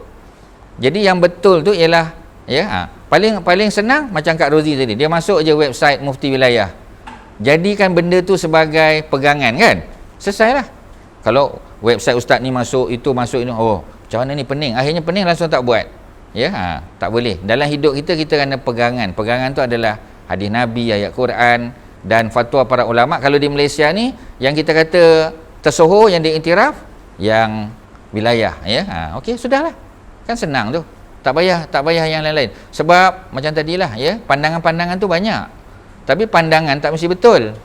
Jadi yang betul tu ialah, ya, paling senang macam Kak Rozi tadi. Dia masuk je website Mufti Wilayah. Jadikan benda tu sebagai pegangan kan. Selesailah. Kalau website ustaz ni masuk, itu masuk ini, oh, macam mana ni pening. Akhirnya pening langsung tak buat. Ya, tak boleh. Dalam hidup kita kena pegangan. Pegangan tu adalah hadis Nabi, ayat Quran dan fatwa para ulama. Kalau di Malaysia ni yang kita kata tersohor, yang diiktiraf, yang wilayah, ya. Okey, sudahlah. Kan senang tu. Tak payah yang lain-lain. Sebab macam tadilah, ya, pandangan-pandangan tu banyak. Tapi pandangan tak mesti betul.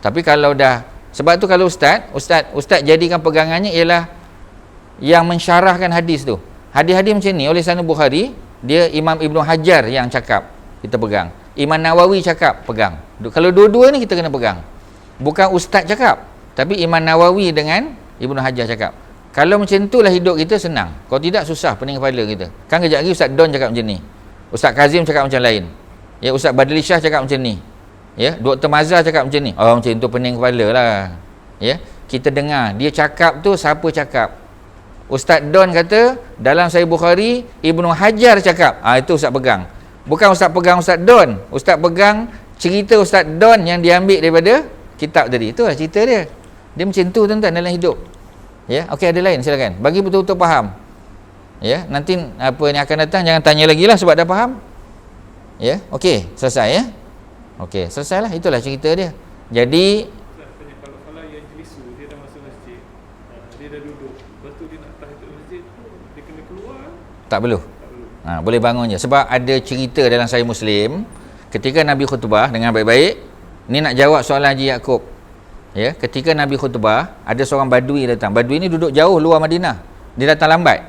Tapi kalau dah, sebab tu kalau ustaz jadikan pegangannya ialah yang mensyarahkan hadis tu. Hadis-hadis macam ni oleh sana Bukhari, dia Imam Ibnu Hajar yang cakap, kita pegang. Imam Nawawi cakap, pegang. Kalau dua-dua ni kita kena pegang. Bukan ustaz cakap, tapi Imam Nawawi dengan Ibnu Hajar cakap. Kalau macam itulah hidup kita senang. Kalau tidak susah pening kepala kita. Kan kejap lagi Ustaz Don cakap macam ni. Ustaz Kazim cakap macam lain. Ya, Ustaz Badli Shah cakap macam ni. Ya, Dr. Mazhar cakap macam ni. Oh, macam tu pening kepala lah. Ya, kita dengar dia cakap tu siapa cakap. Ustaz Don kata dalam Sahih Bukhari, Ibnu Hajar cakap. Itu Ustaz pegang. Bukan Ustaz pegang Ustaz Don. Ustaz pegang cerita Ustaz Don yang diambil daripada kitab tadi. Itulah cerita dia. Dia macam tu tuan-tuan dalam hidup. Ya, okey, ada lain silakan. Bagi betul-betul faham. Ya, nanti apa yang akan datang jangan tanya lagi lah sebab dah faham. Ya, okey, selesai ya. Okey, selesailah. Itulah cerita dia. Jadi kalau yang jelisu dia dah masuk masjid, dia dah duduk, lepas tu dia nak tahiyatul masjid, dia kena keluar. tak perlu. Boleh bangun je. Sebab ada cerita dalam Sahih Muslim ketika Nabi khutbah dengan baik-baik. Ni nak jawab soalan Haji Yaakob. Ya, ketika Nabi khutbah, ada seorang badui datang. Badui ni duduk jauh luar Madinah. Dia datang lambat.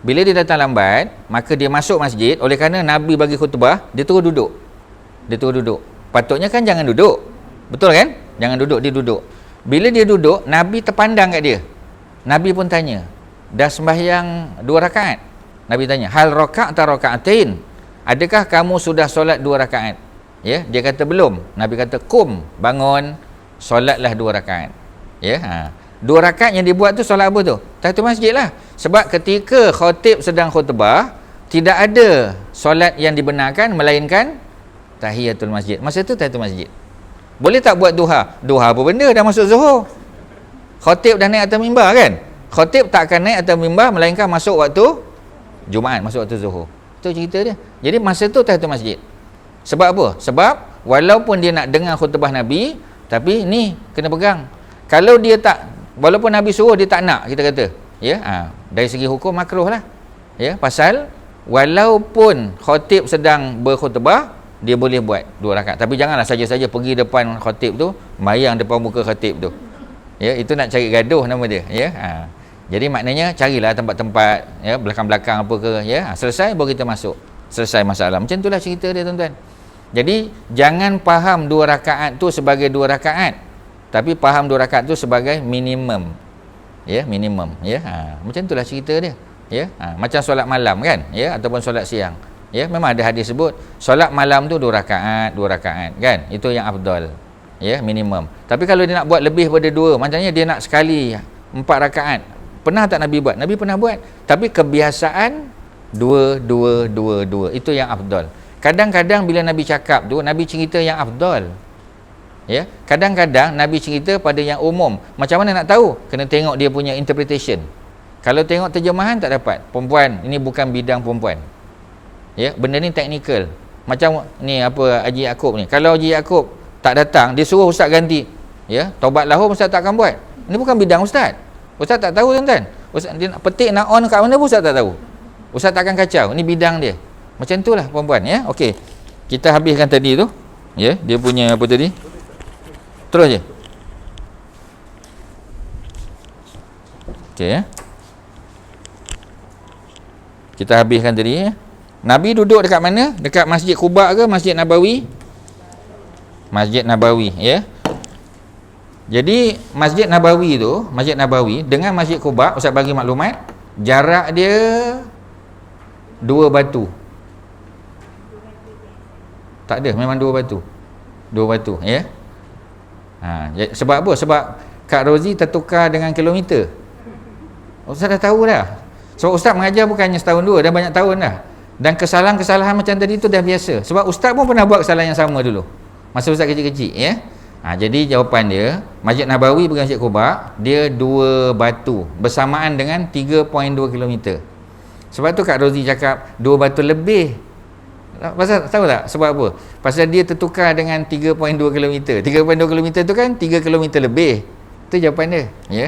Bila dia datang lambat, maka dia masuk masjid. Oleh kerana Nabi bagi khutbah, dia terus duduk. Patutnya kan jangan duduk. Betul kan? Jangan duduk, dia duduk. Bila dia duduk, Nabi terpandang kat dia. Nabi pun tanya, dah sembahyang 2 rakaat? Nabi tanya, hal raka'ta raka'atain? Adakah kamu sudah solat 2 rakaat? Ya, dia kata belum. Nabi kata, kum, bangun, solatlah 2 rakaat. Ya, 2 rakaat yang dibuat tu solat apa tu? Tahiyatul masjid lah. Sebab ketika khatib sedang khutbah, tidak ada solat yang dibenarkan melainkan tahiyatul masjid. Masa tu tahiyatul masjid. Boleh tak buat duha? Duha apa benda? Dah masuk zuhur. Khatib dah naik atas mimbar kan? Khatib tak akan naik atas mimbar melainkan masuk waktu Jumaat, masuk waktu zuhur. Itu cerita dia. Jadi masa tu tahiyatul masjid. Sebab apa? Sebab walaupun dia nak dengar khutbah Nabi, tapi ni kena pegang. Kalau dia tak, walaupun Nabi suruh dia tak nak, kita kata, ya, dari segi hukum makruh lah. Ya, pasal walaupun khatib sedang berkhutbah, dia boleh buat 2 rakaat. Tapi janganlah saja-saja pergi depan khatib tu, mayang depan muka khatib tu. Ya, itu nak cari gaduh nama dia, ya. Jadi maknanya carilah tempat-tempat, ya, belakang-belakang apa ke, ya. Selesai baru kita masuk. Selesai masalah. Macam itulah cerita dia tuan-tuan. Jadi jangan faham 2 rakaat tu sebagai 2 rakaat. Tapi faham 2 rakaat tu sebagai minimum. Ya, minimum, ya. Macam itulah cerita dia. Ya, macam solat malam kan, ya, ataupun solat siang. Ya, memang ada hadis sebut solat malam tu 2 rakaat kan. Itu yang afdal. Ya, minimum. Tapi kalau dia nak buat lebih daripada 2, macamnya dia nak sekali 4 rakaat. Pernah tak Nabi buat? Nabi pernah buat. Tapi kebiasaan 2. Itu yang afdal. Kadang-kadang bila Nabi cakap tu, Nabi cerita yang afdal. Ya, kadang-kadang Nabi cerita pada yang umum. Macam mana nak tahu? Kena tengok dia punya interpretation. Kalau tengok terjemahan tak dapat. Perempuan, ini bukan bidang perempuan. Ya, benda ni teknikal. Macam ni apa Haji Yaakob ni. Kalau Haji Yaakob tak datang, dia suruh ustaz ganti. Ya, taubat lahum ustaz tak akan buat. Ini bukan bidang ustaz. Ustaz tak tahu tuan-tuan. Ustaz dia nak petik nak on kat mana pun ustaz tak tahu. Ustaz takkan kacau. Ini bidang dia. Macam itulah perempuan ya. Okey. Kita habiskan tadi tu. Ya, dia punya apa tadi? Terus je. Okey ya. Kita habiskan tadi ya. Nabi duduk dekat mana? Dekat Masjid Quba ke Masjid Nabawi? Masjid Nabawi ya. Jadi Masjid Nabawi tu, Masjid Nabawi dengan Masjid Quba, Ustaz bagi maklumat, jarak dia 2 batu. Tak ada, memang 2 batu. 2 batu ya. Sebab apa? Sebab Kak Rozi tertukar dengan kilometer. Ustaz dah tahu dah. Sebab Ustaz mengajar bukannya setahun dua, dah banyak tahun dah. Dan kesalahan-kesalahan macam tadi tu dah biasa. Sebab Ustaz pun pernah buat kesalahan yang sama dulu. Masa Ustaz kecil-kecil ya. Jadi jawapan dia, Masjid Nabawi dengan Masjid Quba, dia 2 batu bersamaan dengan 3.2 km. Sebab tu Kak Rozi cakap 2 batu lebih. Pasal tahu tak sebab apa? Pasal dia tertukar dengan 3.2 km. 3.2 km tu kan 3 km lebih. Itu jawapan dia ya.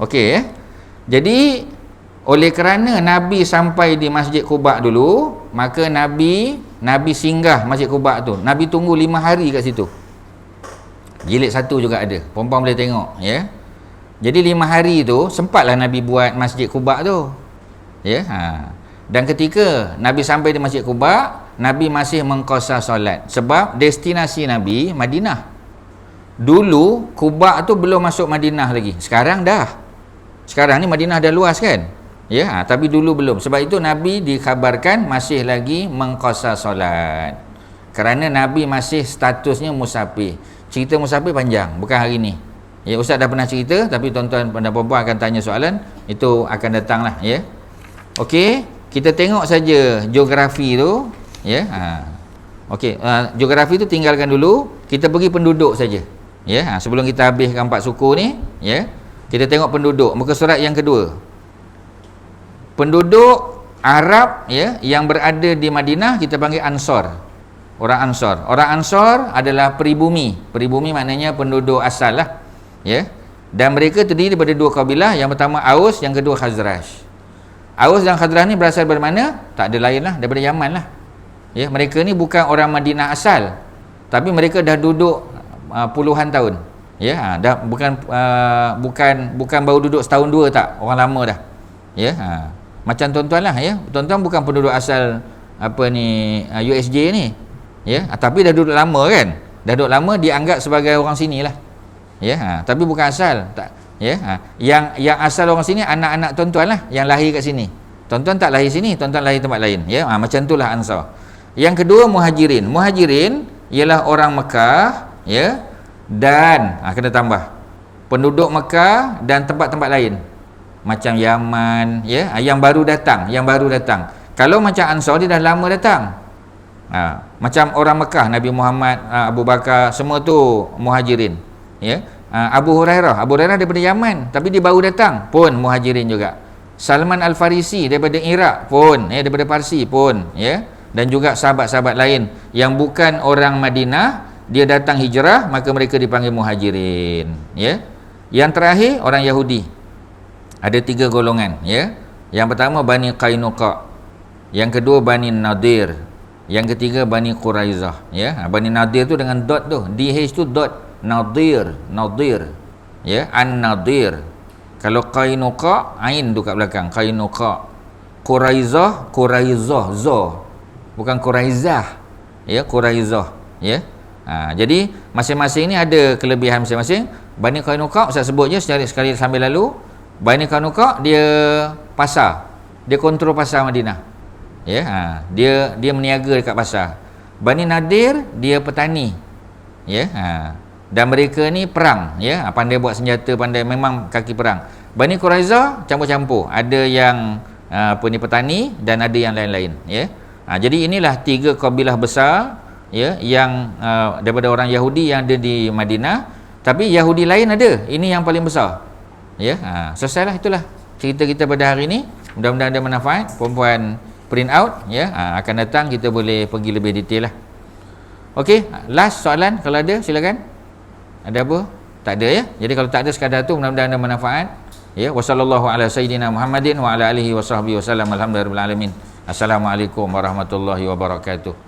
Okey ya. Jadi oleh kerana Nabi sampai di Masjid Quba dulu, maka Nabi singgah Masjid Quba tu. Nabi tunggu 5 hari kat situ. Jilid 1 juga ada. Perempuan boleh tengok ya. Jadi 5 hari tu sempatlah Nabi buat Masjid Quba tu. Ya. Dan ketika Nabi sampai di Masjid Quba, Nabi masih mengqasar solat sebab destinasi Nabi Madinah. Dulu Quba tu belum masuk Madinah lagi. Sekarang dah. Sekarang ni Madinah dah luas kan? Ya, tapi dulu belum. Sebab itu Nabi dikhabarkan masih lagi mengqasar solat. Kerana Nabi masih statusnya musafir. Cerita musafir panjang, bukan hari ni. Ya, Ustaz dah pernah cerita, tapi tuan-tuan dan puan-puan akan tanya soalan, itu akan datanglah ya. Okey, kita tengok saja geografi tu ya. Okey, geografi tu tinggalkan dulu, kita pergi penduduk saja. Ya, sebelum kita habiskan 4 suku ni, ya. Kita tengok penduduk, muka surat yang kedua. Penduduk Arab ya yang berada di Madinah kita panggil Ansar. Orang Ansar. Orang Ansar adalah peribumi. Peribumi maknanya penduduk asal lah. Ya. Dan mereka terdiri daripada 2 kabilah. Yang pertama Aus, yang kedua Khazraj. Aus dan Khazraj ni berasal dari mana? Tak ada lain lah, daripada Yaman lah. Ya, mereka ni bukan orang Madinah asal. Tapi mereka dah duduk puluhan tahun. Ya, dah bukan baru duduk setahun dua tak. Orang lama dah. Ya, macam tuan-tuan lah ya. Tuan-tuan bukan penduduk asal USJ ni. Ya, tapi dah duduk lama kan? Dah duduk lama dianggap sebagai orang sini lah. Ya, tapi bukan asal. Tak, ya, yang asal orang sini anak-anak tuan-tuan lah yang lahir kat sini. Tuan-tuan tak lahir sini, tuan-tuan lahir tempat lain. Ya, macam itulah Ansar. Yang kedua Muhajirin. Muhajirin ialah orang Mekah, ya, dan kena tambah penduduk Mekah dan tempat-tempat lain. Macam Yaman, ya, yang baru datang. Kalau macam Ansar dia dah lama datang. Macam orang Mekah, Nabi Muhammad, Abu Bakar, semua tu Muhajirin. Ya. Abu Hurairah daripada Yaman, tapi dia baru datang, pun Muhajirin juga. Salman Al-Farisi daripada Iraq pun, daripada Parsi pun, ya. Dan juga sahabat-sahabat lain yang bukan orang Madinah, dia datang hijrah, maka mereka dipanggil Muhajirin, ya. Yang terakhir orang Yahudi. Ada 3 golongan, ya. Yang pertama Bani Qainuqa, yang kedua Bani Nadir, yang ketiga Bani Quraizah, ya. Bani Nadir tu dengan dot tu, DH tu dot, Nadir, ya, An-Nadir. Kalau Qainuqa, ain tu kat belakang, Qainuqa. Quraizah, za, bukan Quraizah, ya, Quraizah, ya. Jadi masing-masing ni ada kelebihan masing-masing. Bani Qainuqa Ustaz sebut je sekali sambil lalu. Bani Qainuqa dia pasar, dia kontrol pasar Madinah, ya. Dia meniaga dekat pasar. Bani Nadir dia petani, ya. Dan mereka ni perang, ya, pandai buat senjata, pandai, memang kaki perang. Bani Quraizah campur-campur, ada yang petani dan ada yang lain-lain, ya. Jadi inilah 3 kabilah besar ya, yang daripada orang Yahudi yang ada di Madinah, tapi Yahudi lain ada. Ini yang paling besar. Ya, selesailah, itulah cerita kita pada hari ini. Mudah-mudahan ada manfaat. Perempuan print out, ya, akan datang kita boleh pergi lebih detail lah. Okey, last soalan kalau ada silakan. Ada apa? Tak ada, ya. Jadi kalau tak ada sekadar tu, mudah-mudahan ada manfaat. Ya, wasallallahu ala sayyidina Muhammadin wa ala alihi wasahbihi wasallam. Alhamdulillahirabbil alamin. Assalamualaikum warahmatullahi wabarakatuh.